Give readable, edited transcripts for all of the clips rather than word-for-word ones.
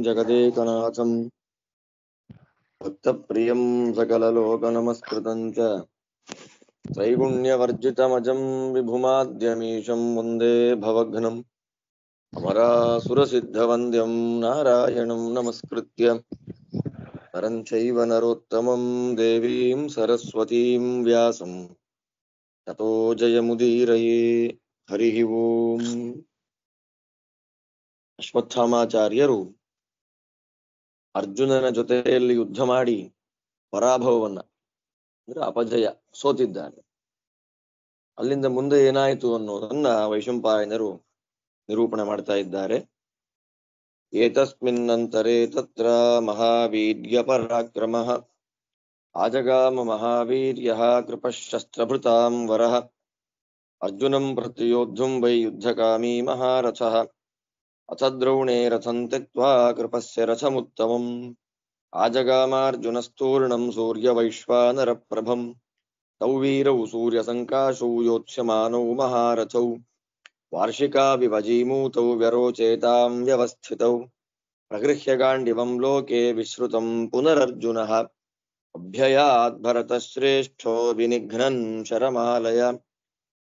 जगदेकनाथं भक्तप्रियं सकललोकनमस्कृतं च त्रैगुण्यवर्जितमजं विभुमाद्यमीशं वन्दे भवघ्नम् अमरासुरसिद्धवन्द्यं नारायणं नमस्कृत्य नरं चैव नरोत्तमं देवीं सरस्वतीं व्यासं ततो जयमुदीरये। हरिः ओम्। ಅಶ್ವತ್ಥಾಮಾಚಾರ್ಯರು ಅರ್ಜುನನ ಜೊತೆಯಲ್ಲಿ ಯುದ್ಧ ಮಾಡಿ ಪರಾಭವವನ್ನ ಅಂದ್ರೆ ಅಪಜಯ ಸೋತಿದ್ದಾರೆ. ಅಲ್ಲಿಂದ ಮುಂದೆ ಏನಾಯಿತು ಅನ್ನೋದನ್ನ ವೈಶಂಪಾಯನರು ನಿರೂಪಣೆ ಮಾಡ್ತಾ ಇದ್ದಾರೆ. ಏತಸ್ಮಿನ್ನಂತರೇ ತತ್ರ ಮಹಾವೀರ್ಯ ಪರಾಕ್ರಮಃ ಆಜಗಾಮ ಮಹಾವೀರ್ಯಃ ಕೃಪಶಸ್ತ್ರಭೃತಾಂ ವರಃ ಅರ್ಜುನಂ ಪ್ರತಿಯೋದ್ಧುಂ ವೈ ಯುದ್ಧಕಾಮೀ ಮಹಾರಥಃ ಅಥ ದ್ರೌಣೇ ರಥಂ ತ್ಯಕ್ತ್ವಾ ಕೃಪಸ್ಯ ರಥಮುತ್ತಮಂ ಆಜಗಾಮಾರ್ಜುನಸ್ತೂರ್ಣಂ ಸೂರ್ಯವೈಶ್ವಾನರಪ್ರಭಂ ತೌ ವೀರೌ ಸೂರ್ಯಸಂಕಾಶೌ ಯೋತ್ಸ್ಯಮಾನೌ ಮಹಾರಥೌ ವಾರ್ಷಿಕಾವಿವಜೀಮೂತೌ ವ್ಯರೋಚೇತಾಂ ವ್ಯವಸ್ಥಿತೌ ಪ್ರಗೃಹ್ಯ ಗಾಂಡಿವಂ ಲೋಕೆ ವಿಶ್ರುತಂ ಪುನರರ್ಜುನಃ ಅಭ್ಯಯಾತ್ ಭರತಶ್ರೇಷ್ಠೋ ವಿನಿಘ್ನನ್ ಶರಮಾಲಯ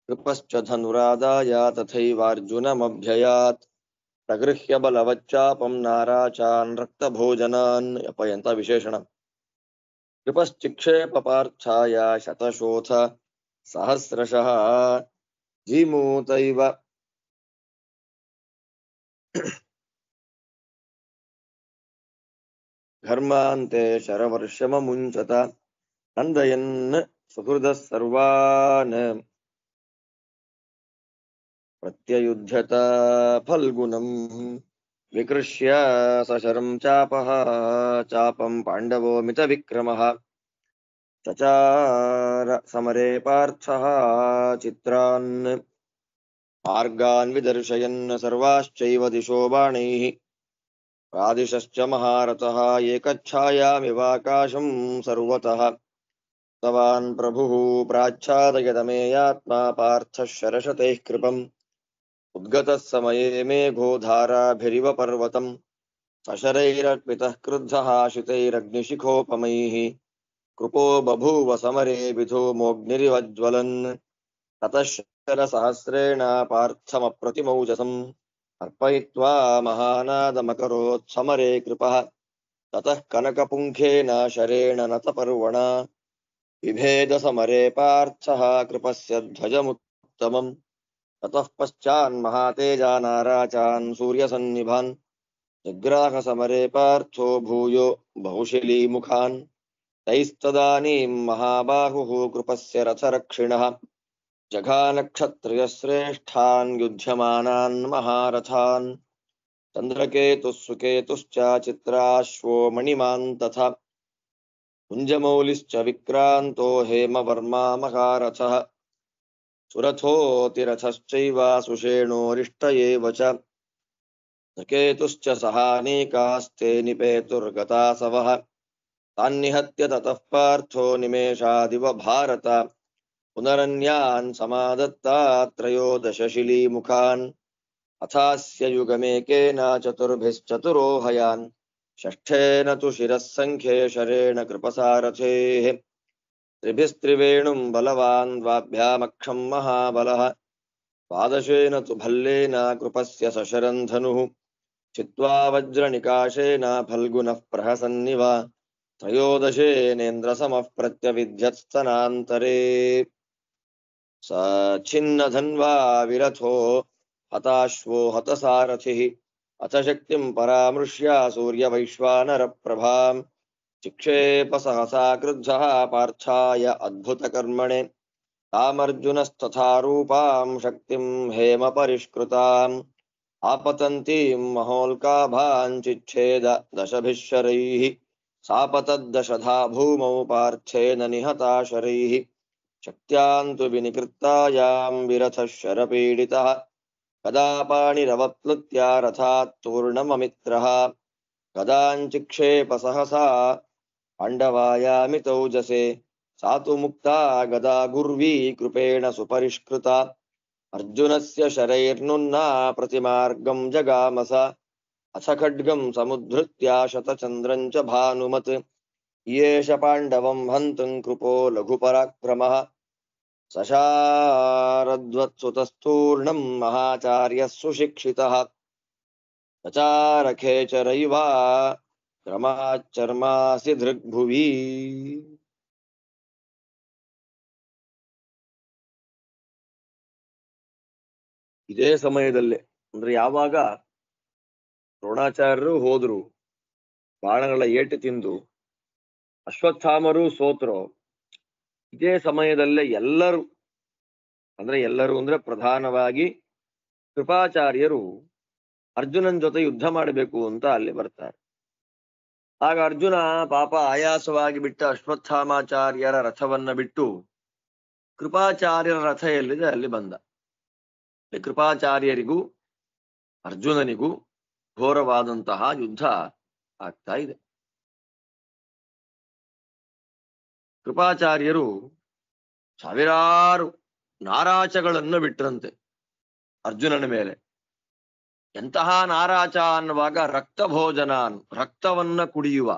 ಕೃಪಶ್ಚ ಧನುರಾದಾಯ ತಥೈವಾರ್ಜುನಮಭ್ಯಯಾತ್ ಪ್ರಗೃಹ್ಯ ಬಲವಚ್ಚಾಪಂ ನಾರಾಚಾನ್ ರಕ್ತಭೋಜನಾನ್. ಯಪ್ಪ ಎಂತ ವಿಶೇಷಣ. ಕೃಪಶ್ಚಿಕ್ಷೇಪ ಪಾರ್ಥಾಯ ಶತಶೋಥ ಸಹಸ್ರಶಃ ಜೀಮೂತೈವ ಘರ್ಮಾಂತೆ ಶರವರ್ಷಮುಂಚತ ನಂದಯನ್ ಸುಹೃದಃ ಸರ್ವಾನ್ ಪ್ರತ್ಯಯುಧ್ಯತ ಫಲ್ಗುಣಂ ವಿಕೃಷ್ಯ ಸಶರಂ ಚಾಪಃ ಚಾಪಂ ಪಾಂಡವೋ ಮಿತ ವಿಕ್ರಮಃ ಚಚಾರ ಸಮರೇ ಪಾರ್ಥಃ ಚಿತ್ರಾನ್ ಮಾರ್ಗಾನ್ ವಿದರ್ಶಯನ್ ಸರ್ವಾಶ್ಚೈವ ದಿಶೋ ಬಾಣೈಃ ಪ್ರಾದಿಶಶ್ಚ ಮಹಾರಥಃ ಏಕಚ್ಛಾಯಾಮಿವಾಕಾಶಂ ಸರ್ವತಃ ತವಾನ್ ಪ್ರಭುಃ ಪ್ರಾಚ್ಛಾದಯದಮೇಯಾತ್ಮಾ ಪಾರ್ಥಃ ಶರಶತೈಃ ಕೃಪಂ ಉದ್ಗತಃ ಸಮಯೇ ಮೇಘೋಧಾರಾಭಿರಿವ ಪರ್ವತಂ ಸಶರೈರರ್ಪಿತಃ ಕ್ರುದ್ಧಃ ಶಿತೈರಗ್ನಿಶಿಖೋಪಮೈಃ ಕೃಪೋ ಬಭೂವ ಸಮರೇ ವಿಧೂಮೋऽಗ್ನಿರಿವಜ್ವಲನ್ ತತಃ ಶರಸಹಸ್ರೇಣ ಪಾರ್ಥಮಪ್ರತಿಮೌಜಸಂ ಅರ್ಪಯಿತ್ವಾ ಮಹಾನಾದಮಕರೋತ್ ಸಮರೇ ಕೃಪಃ ತತಃ ಕನಕಪುಂಖೇನ ಶರೇಣ ನತಪರ್ವಣ ಬಿಭೇದ ಸಮರೇ ಪಾರ್ಥಃ ಕೃಪಸ್ಯ ಧ್ವಜಮುತ್ತಮಂ ತತಃ ಪಶ್ಚಾನ್ಮಹಾತೇಜಾ ನಾರಾಚಾನ್ ಸೂರ್ಯಸನ್ನಿಭಾನ್ ಜಗ್ರಾಹ ಸಮರೇ ಪಾರ್ಥೋ ಭೂಯೋ ಬಹುಶಿಲೀಮುಖಾನ್ ತೈಸ್ತದಾನೀಂ ಮಹಾಬಾಹುಃ ಕೃಪಸ್ಯ ರಥರಕ್ಷಿಣಃ ಜಘಾನಕ್ಷತ್ರಿಯಶ್ರೇಷ್ಠಾನ್ ಯುಧ್ಯಮಾನಾನ್ ಮಹಾರಥಾನ್ ಚಂದ್ರಕೇತುಃ ಸುಕೇತುಶ್ಚ ಚಿತ್ರಾಶ್ವೋ ಮಣಿಮಾನ್ ತಥಾ ಕುಂಜಮೌಲಿಶ್ಚ ವಿಕ್ರಾಂತೋ ಹೇಮವರ್ಮಾ ಮಹಾರಥಃ ಸುರಥೋತಿರಥಶ್ಚೈವ ಸುಷೇಣೋರಿಷ್ಟ ಏವ ಚ ಸಕೇತುಶ್ಚ ಸಹಾನೀಕಾಸ್ತೆ ನಿಪೇತುರ್ಗತಾಸವಃ ತಾನ್ನಿಹತ್ಯ ತತಃ ಪಾರ್ಥೋ ನಿಮೇಷಾದಿವ ಭಾರತ ಪುನರನ್ಯಾನ್ ಸಮಾದತ್ತಾ ತ್ರಯೋದಶ ಶಿಲೀಮುಖಾನ್ ಅಥಾಸ್ಯ ಯುಗಮೇಕೇನ ಚತುರ್ಭಿಶ್ಚತುರೋಹಯಾನ್ ಷಷ್ಠೇನ ತು ಶಿರಃ ಸಂಖ್ಯೆ ಶರೇಣ ಕೃಪಸಾರಥೇಃ ತ್ರಿಭಿಸ್ತ್ರಿವೇಣುಂ ಬಲವಾನ್ ದ್ವಾಭ್ಯಾಮಕ್ಷಂ ಮಹಾಬಲಃ ದ್ವಾದಶೇನ ತು ಭಲ್ಲೇನ ಕೃಪಸ್ಯ ಸಶರಂ ಧನುಃ ಚಿತ್ವಾ ವಜ್ರನಿಕಾಶೇನ ಫಲ್ಗುನಃ ಪ್ರಹಸನ್ನಿವ ತ್ರಯೋದಶೇನೇಂದ್ರಸಮಃ ಪ್ರತ್ಯವಿದ್ಯತ್ಸ್ತನಾಂತರೇ ಸ ಛಿನ್ನಧನ್ವಾ ವಿರಥೋ ಹತಾಶ್ವೋ ಹತಸಾರಥಿಃ ಅಥ ಶಕ್ತಿಂ ಪರಾಮೃಶ್ಯ ಸೂರ್ಯವೈಶ್ವಾನರಪ್ರಭಾಂ ಚಿಕ್ಷೇಪ ಸಹಸಾ ಕ್ರುದ್ಧಃ ಪಾರ್ಥಾಯ ಅದ್ಭುತಕರ್ಮಣೆ ತಾಮರ್ಜುನಸ್ತಥಾ ರೂಪಾಂ ಶಕ್ತಿಂ ಹೇಮ ಪರಿಷ್ಕೃತಾಂ ಆಪತಂತೀಂ ಮಹೋಲ್ಕಾಭಾಂ ಚಿಚ್ಛೇದ ದಶಭಿಃ ಶರೈಃ ಸಾಪತದ್ದಶಧಾ ಭೂಮೌ ಪಾರ್ಥೇನ ನಿಹತಾ ಶರೈಃ ಶಕ್ತ್ಯಾಂತು ವಿನಿಕೃತ್ತಾಯಾಂ ವಿರಥಃ ಶರಪೀಡಿತಃ ಕದಾ ಪಾಣಿರವಪ್ಲುತ್ಯ ರಥಾತ್ ತೂರ್ಣಮಮಿತ್ರಃ ಗದಾಂಚಿಕ್ಷೇಪ ಸಹಸಾ ಪಾಂಡವಾಯಾಮಿತೌಜಸೆ ಸಾತು ಮುಕ್ತಾ ಗದಾ ಗುರ್ವೀ ಕೃಪೇಣ ಸುಪರಿಷ್ಕೃತ ಅರ್ಜುನಸ್ಯ ಶರೈರ್ನುನ್ನಾ ಪ್ರತಿಮಾರ್ಗಂ ಜಗಾಮಸ ಅಥ ಖಡ್ಗಂ ಸಮುದ್ಧೃತ್ಯ ಶತಚಂದ್ರಂ ಚ ಭಾನುಮತ್ ಯೇಷ ಪಾಂಡವಂ ಹಂತಂ ಕೃಪೋ ಲಘುಪರಾಕ್ರಮಃ ಸಶಾರದ್ವತ್ಸುತಸ್ಥೂರ್ಣಂ ಮಹಾಚಾರ್ಯಃ ಸುಶಿಕ್ಷಿತಃ ಸಚಾರಖೇಚರೈವ ಕ್ರಮಾಚರ್ಮಾಸಿ ದೃಗ್ಭುವಿ. ಇದೇ ಸಮಯದಲ್ಲೇ ಅಂದ್ರೆ ಯಾವಾಗ ದ್ರೋಣಾಚಾರ್ಯರು ಹೋದ್ರು, ಬಾಣಗಳ ಏಟು ತಿಂದು ಅಶ್ವತ್ಥಾಮರು ಸೋತ್ರು, ಇದೇ ಸಮಯದಲ್ಲೇ ಎಲ್ಲರೂ ಅಂದ್ರೆ ಪ್ರಧಾನವಾಗಿ ಕೃಪಾಚಾರ್ಯರು ಅರ್ಜುನನ್ ಜೊತೆ ಯುದ್ಧ ಮಾಡಬೇಕು ಅಂತ ಅಲ್ಲಿ ಬರ್ತಾರೆ. ಆಗ ಅರ್ಜುನ ಪಾಪ ಆಯಾಸವಾಗಿ ಬಿಟ್ಟ ಅಶ್ವತ್ಥಾಮಾಚಾರ್ಯರ ರಥವನ್ನ ಬಿಟ್ಟು ಕೃಪಾಚಾರ್ಯರ ರಥ ಎಲ್ಲಿದೆ ಅಲ್ಲಿ ಬಂದ. ಕೃಪಾಚಾರ್ಯರಿಗೂ ಅರ್ಜುನನಿಗೂ ಘೋರವಾದಂತಹ ಯುದ್ಧ ಆಗ್ತಾ ಇದೆ. ಕೃಪಾಚಾರ್ಯರು ಸಾವಿರಾರು ನಾರಾಚಗಳನ್ನು ಬಿಟ್ರಂತೆ ಅರ್ಜುನನ ಮೇಲೆ. ಎಂತಹ ನಾರಾಚ ಅನ್ನುವಾಗ ರಕ್ತ ಭೋಜನ, ರಕ್ತವನ್ನ ಕುಡಿಯುವ,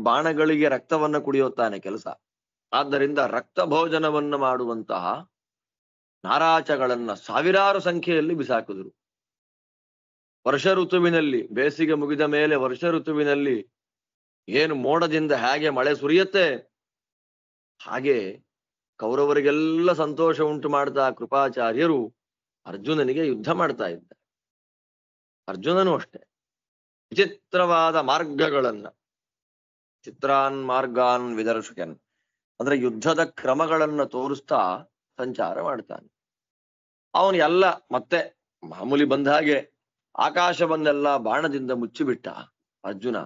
ಬಾಣಗಳಿಗೆ ರಕ್ತವನ್ನ ಕುಡಿಯುತ್ತಾನೆ ಕೆಲಸ. ಆದ್ದರಿಂದ ರಕ್ತ ಭೋಜನವನ್ನು ಮಾಡುವಂತಹ ನಾರಾಚಗಳನ್ನ ಸಾವಿರಾರು ಸಂಖ್ಯೆಯಲ್ಲಿ ಬಿಸಾಕಿದ್ರು. ವರ್ಷ ಋತುವಿನಲ್ಲಿ, ಬೇಸಿಗೆ ಮುಗಿದ ಮೇಲೆ ವರ್ಷ ಋತುವಿನಲ್ಲಿ ಏನು ಮೋಡದಿಂದ ಹೇಗೆ ಮಳೆ ಸುರಿಯುತ್ತೆ, ಹಾಗೆ ಕೌರವರಿಗೆಲ್ಲ ಸಂತೋಷ ಉಂಟು ಮಾಡ್ತಾ ಕೃಪಾಚಾರ್ಯರು ಅರ್ಜುನನಿಗೆ ಯುದ್ಧ ಮಾಡ್ತಾ ಇದ್ದಾರೆ. ಅರ್ಜುನನು ಅಷ್ಟೇ ವಿಚಿತ್ರವಾದ ಮಾರ್ಗಗಳನ್ನ, ಚಿತ್ರಾನ್ ಮಾರ್ಗಾನ್ ವಿದರ್ಶಕನ್ ಅಂದ್ರೆ ಯುದ್ಧದ ಕ್ರಮಗಳನ್ನ ತೋರಿಸ್ತಾ ಸಂಚಾರ ಮಾಡ್ತಾನೆ. ಅವನು ಎಲ್ಲ ಮತ್ತೆ ಮಾಮೂಲಿ ಬಂದ ಹಾಗೆ ಆಕಾಶವನ್ನೆಲ್ಲ ಬಾಣದಿಂದ ಮುಚ್ಚಿಬಿಟ್ಟ ಅರ್ಜುನ.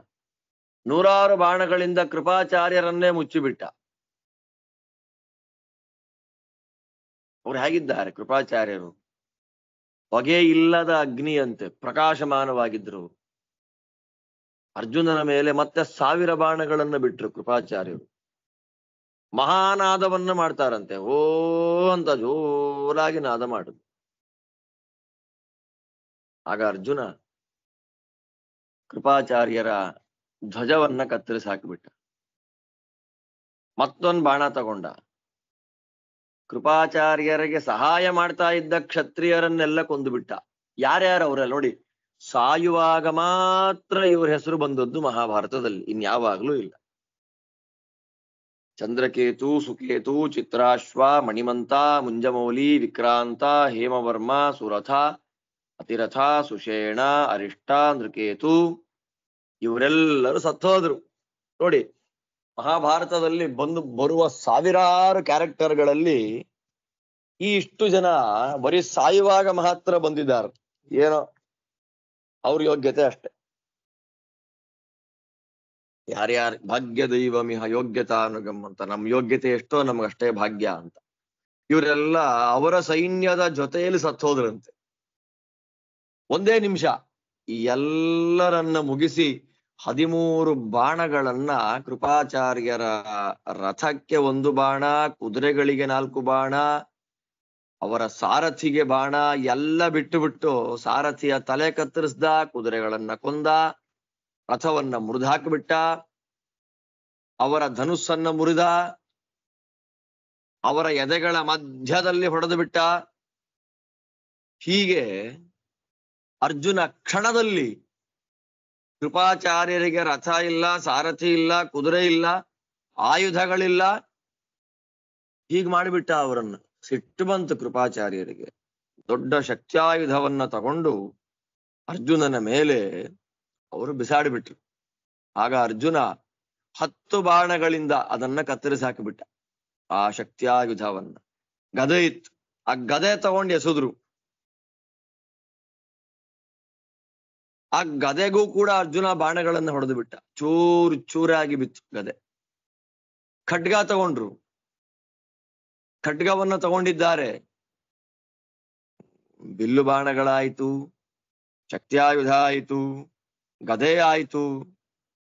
ನೂರಾರು ಬಾಣಗಳಿಂದ ಕೃಪಾಚಾರ್ಯರನ್ನೇ ಮುಚ್ಚಿಬಿಟ್ಟ. ಅವ್ರು ಹೇಗಿದ್ದಾರೆ ಕೃಪಾಚಾರ್ಯರು? ಹೊಗೆ ಇಲ್ಲದ ಅಗ್ನಿಯಂತೆ ಪ್ರಕಾಶಮಾನವಾಗಿದ್ರು. ಅರ್ಜುನನ ಮೇಲೆ ಮತ್ತೆ 1000 ಬಾಣಗಳನ್ನು ಬಿಟ್ರು ಕೃಪಾಚಾರ್ಯರು. ಮಹಾನಾದವನ್ನ ಮಾಡ್ತಾರಂತೆ, ಓ ಅಂತ ಜೋರಾಗಿ ನಾದ ಮಾಡುದು. ಆಗ ಅರ್ಜುನ ಕೃಪಾಚಾರ್ಯರ ಧ್ವಜವನ್ನ ಕತ್ತರಿಸಿ ಹಾಕಿಬಿಟ್ಟ. ಮತ್ತೊಂದು ಬಾಣ ತಗೊಂಡ. ಕೃಪಾಚಾರ್ಯರಿಗೆ ಸಹಾಯ ಮಾಡ್ತಾ ಇದ್ದ ಕ್ಷತ್ರಿಯರನ್ನೆಲ್ಲ ಕೊಂದು ಬಿಟ್ಟ. ಯಾರ್ಯಾರು ಅವರೆಲ್ಲ ನೋಡಿ, ಸಾಯುವಾಗ ಮಾತ್ರ ಇವ್ರ ಹೆಸರು ಬಂದದ್ದು ಮಹಾಭಾರತದಲ್ಲಿ, ಇನ್ಯಾವಾಗ್ಲೂ ಇಲ್ಲ. ಚಂದ್ರಕೇತು, ಸುಕೇತು, ಚಿತ್ರಾಶ್ವ, ಮಣಿಮಂತ, ಮುಂಜಮೌಲಿ, ವಿಕ್ರಾಂತ, ಹೇಮವರ್ಮ, ಸುರಥ, ಅತಿರಥ, ಸುಷೇಣ, ಅರಿಷ್ಟ, ನೃಕೇತು ಇವರೆಲ್ಲರೂ ಸತ್ತೋದ್ರು. ನೋಡಿ, ಮಹಾಭಾರತದಲ್ಲಿ ಬರುವ ಸಾವಿರಾರು ಕ್ಯಾರೆಕ್ಟರ್ಗಳಲ್ಲಿ ಈ ಇಷ್ಟು ಜನ ಬರೀ ಸಾಯುವಾಗ ಮಾತ್ರ ಬಂದಿದ್ದಾರೆ. ಏನೋ ಅವ್ರ ಯೋಗ್ಯತೆ ಅಷ್ಟೆ. ಯಾರ್ಯಾರು ಭಾಗ್ಯ ದೈವಮಿಹ ಯೋಗ್ಯತಾನುಗಮ್ ಅಂತ, ನಮ್ ಯೋಗ್ಯತೆ ಎಷ್ಟೋ ನಮ್ಗಷ್ಟೇ ಭಾಗ್ಯ ಅಂತ. ಇವರೆಲ್ಲ ಅವರ ಸೈನ್ಯದ ಜೊತೆಯಲ್ಲಿ ಸತ್ತೋದ್ರಂತೆ. ಒಂದೇ ನಿಮಿಷ ಈ ಎಲ್ಲರನ್ನ ಮುಗಿಸಿ 13 ಬಾಣಗಳನ್ನ ಕೃಪಾಚಾರ್ಯರ ರಥಕ್ಕೆ 1 ಬಾಣ, ಕುದುರೆಗಳಿಗೆ 4 ಬಾಣ, ಅವರ ಸಾರಥಿಗೆ ಬಾಣ ಎಲ್ಲ ಬಿಟ್ಟು ಸಾರಥಿಯ ತಲೆ ಕತ್ತರಿಸ್ದ, ಕುದುರೆಗಳನ್ನ ಕೊಂದ, ರಥವನ್ನ ಮುರಿದಾಕಿಬಿಟ್ಟ, ಅವರ ಧನುಸ್ಸನ್ನ ಮುರಿದ, ಅವರ ಎದೆಗಳ ಮಧ್ಯದಲ್ಲಿ ಹೊಡೆದು ಬಿಟ್ಟ. ಹೀಗೆ ಅರ್ಜುನ ಕ್ಷಣದಲ್ಲಿ ಕೃಪಾಚಾರ್ಯರಿಗೆ ರಥ ಇಲ್ಲ, ಸಾರಥಿ ಇಲ್ಲ, ಕುದುರೆ ಇಲ್ಲ, ಆಯುಧಗಳಿಲ್ಲ, ಹೀಗೆ ಮಾಡಿಬಿಟ್ಟ ಅವರನ್ನು. ಸಿಟ್ಟು ಬಂತು ಕೃಪಾಚಾರ್ಯರಿಗೆ. ದೊಡ್ಡ ಶಕ್ತ್ಯಾಯುಧವನ್ನ ತಗೊಂಡು ಅರ್ಜುನನ ಮೇಲೆ ಅವರು ಬಿಸಾಡಿಬಿಟ್ರು. ಆಗ ಅರ್ಜುನ 10 ಬಾಣಗಳಿಂದ ಅದನ್ನ ಕತ್ತರಿಸಿ ಹಾಕಿಬಿಟ್ಟ, ಆ ಶಕ್ತ್ಯಾಯುಧವನ್ನ. ಗದೆ ಇತ್ತು, ಆ ಗದೆ ತಗೊಂಡು ಎಸೆದ್ರು. ಆ ಗದೆಗೂ ಕೂಡ ಅರ್ಜುನ ಬಾಣಗಳನ್ನ ಹೊಡೆದು ಬಿಟ್ಟ, ಚೂರು ಚೂರಾಗಿ ಬಿತ್ತು ಗದೆ. ಖಡ್ಗ ತಗೊಂಡ್ರು, ಖಡ್ಗವನ್ನ ತಗೊಂಡಿದ್ದಾರೆ. ಬಿಲ್ಲು ಬಾಣಗಳಾಯ್ತು, ಶಕ್ತ್ಯಾಯುಧ ಆಯಿತು, ಗದೆ ಆಯಿತು.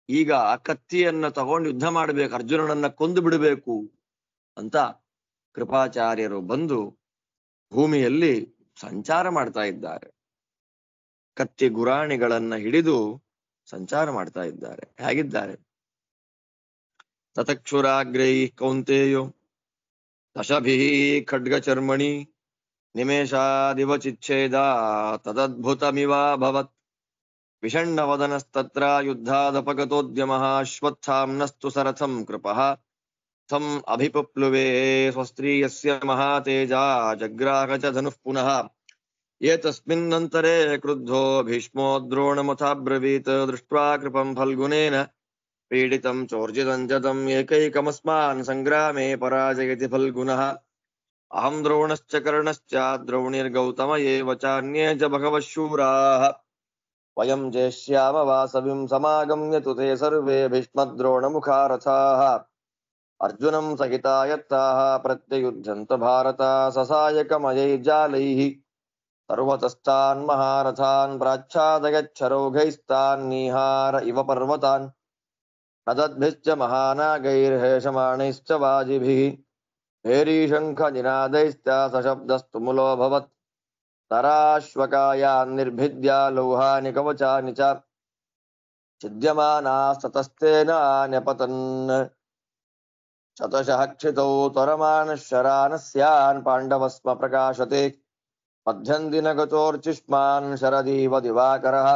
ಈಗ ಕತ್ತಿಯನ್ನ ತಗೊಂಡು ಯುದ್ಧ ಮಾಡ್ಬೇಕು, ಅರ್ಜುನನನ್ನ ಕೊಂದು ಬಿಡಬೇಕು ಅಂತ ಕೃಪಾಚಾರ್ಯರು ಬಂದು ಭೂಮಿಯಲ್ಲಿ ಸಂಚಾರ ಮಾಡ್ತಾ ಇದ್ದಾರೆ. ಕತ್ತಿ ಗುರಾಣಿಗಳನ್ನ ಹಿಡಿದು ಸಂಚಾರ ಮಾಡ್ತಾ ಇದ್ದಾರೆ. ಹೇಗಿದ್ದಾರೆ? ತತಕ್ಷುರಾಗ್ರೈ ಕೌಂತೆಯೋ ದಶಭಿ ಖಡ್ಗ ಚರ್ಮಣಿ ನಿಮೇಷಾದಿವ ಚಿಚ್ಛೇದ ತದದ್ಭುತಮಿವಾಭವತ್ ವಿಷಣ್ಣವದನಸ್ತತ್ರ ಯುದ್ಧಾದಪಗತೋದ್ಯಮಃ ಅಶ್ವತ್ಥಾಮ್ನಸ್ತು ಸರಥಂ ಕೃಪಃ ತಂ ಅಭಿಪಪ್ಲುವೆ ಸ್ವಸ್ತ್ರೀಯಸ್ಯ ಮಹಾತೇಜ ಜಗ್ರಾಹ ಚ ಧನುಃ ಪುನಃ ಏತಸ್ಮಿನ್ನಂತರೆ ಕ್ರುದ್ಧೋ ಭೀಷ್ಮೋ ದ್ರೋಣಮಥಾಬ್ರವೀತ್ ದೃಷ್ಟ್ವಾ ಕೃಪಂ ಫಲ್ಗುನೇನ ಪೀಡಿತಂ ಚೋರ್ಜಿತಂ ಚ ತಂ ಏಕೈಕಮಸ್ಮಾನ್ ಸಂಗ್ರಾಮೇ ಪರಾಜಯತಿ ಫಲ್ಗುನಃ ಅಹಂ ದ್ರೋಣಶ್ಚ ಕರ್ಣಶ್ಚ ದ್ರೌಣಿರ್ಗೌತಮ ಏವ ಚಾನ್ಯೇ ಚ ಬಹವಃ ಶೂರಾಃ ವಯಂ ಜೇಷ್ಯಾಮ ವಾಸವಿಂ ಸಮಾಗಮ್ಯ ತು ತೇ ಸರ್ವೇ ಭೀಷ್ಮದ್ರೋಣಮುಖಾರಥಾಃ ಅರ್ಜುನಂ ಸಹಿತಾ ಯತ್ತಾಃ ಪ್ರತ್ಯಯುಧ್ಯಂತ ಭಾರತ ಸಸಾಯಕಮಯೈರ್ಜಾಲೈಃ ಸರ್ವತಸ್ತಾನ್ ಮಹಾರಥಾನ್ ಪ್ರಾಚ್ಛಾದಯಚ್ಛರೌಘೈಸ್ತಾನ್ ನೀಹಾರ ಇವ ಪರ್ವತಾನ್ ನದದ್ಭಿಶ್ಚ ಮಹಾನಾಗೈರ್ಹೇಷಮಾಣೈಶ್ಚ ವಾಜಿಭಿಃ ಭೇರೀಶಂಖ ನಿನಾದೈಶ್ಚ ಸಶಬ್ದಸ್ತು ಮುಲೋಭವತ್ ತರಾಶ್ವಕಾಯಾನ್ ನಿರ್ಭಿದ್ಯ ಲೌಹಾನಿ ಕವಚಾನಿ ಚ ಛಿದ್ಯಮಾನಾಸ್ತತಸ್ತೇನ ನ್ಯಪತನ್ ಶತಶಃ ಕ್ಷಿತೌ ತ್ವರಮಾನಃ ಶರಾನಸ್ಯಾನ್ ಪಾಂಡವಸ್ಮ ಪ್ರಕಾಶತೆ ಮಧ್ಯಂದಿನ ಗತೋರ್ಚಿಷ್ಮಾನ್ ಶರದೀವ ದಿವಾಕರಃ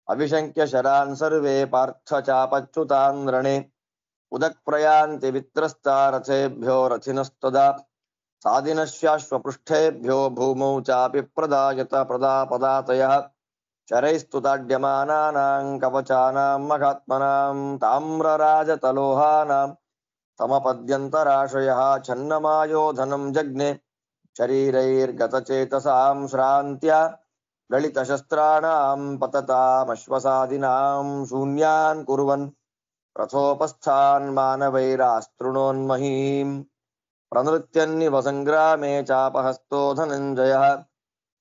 ಅವಿಶಂಕ್ಯ ಶರಾನ್ ಸರ್ವೇ ಪಾರ್ಥ ಚಾಪಚ್ಯುತಾನ್ ರಣೇ ಉದಕ್ ಪ್ರಯಾಂತಿ ವಿತ್ರಸ್ತಾ ರಥೇಭ್ಯೋ ರಥಿನಸ್ತದಾ ಸಾದಿನಶ್ಯಾಶ್ವಪೃಷ್ಠೇಭ್ಯೋ ಭೂಮೌ ಚಾಪಿ ಪ್ರದಾಯತ ಪ್ರದಾಪದಾತಯಃ ಶರೈಸ್ತುತಾಡ್ಯಮಾನಾನಾಂ ಕವಚಾನಾಂ ಮಹಾತ್ಮನಾಂ ತಾಮ್ರರಾಜತಲೋಹಾನಾಂ ಸಮಪದ್ಯಂತರಾಶಯಃ ಛನ್ನಮಾಯೋಧನಂ ಜಗ್ನೆ ಶರೀರೈರ್ಗತಚೇತಸಾಂ ಶ್ರಾಂತ್ಯ ಲಲಿತಶಸ್ತ್ರಾಣಾಂ ಪತತಾಮಶ್ವಸಾದಿನಾಂ ಶೂನ್ಯಾನ್ ಕುರ್ವನ್ ರಥೋಪಸ್ಥಾನ್ ಮಾನವೈರಾಸ್ತೃಣೋನ್ಮಹೀಂ ಪ್ರನೃತ್ಯನ್ನಿವ ಸಂಗ್ರಾಮೇ ಚಾಪಹಸ್ತೋ ಧನಂಜಯಃ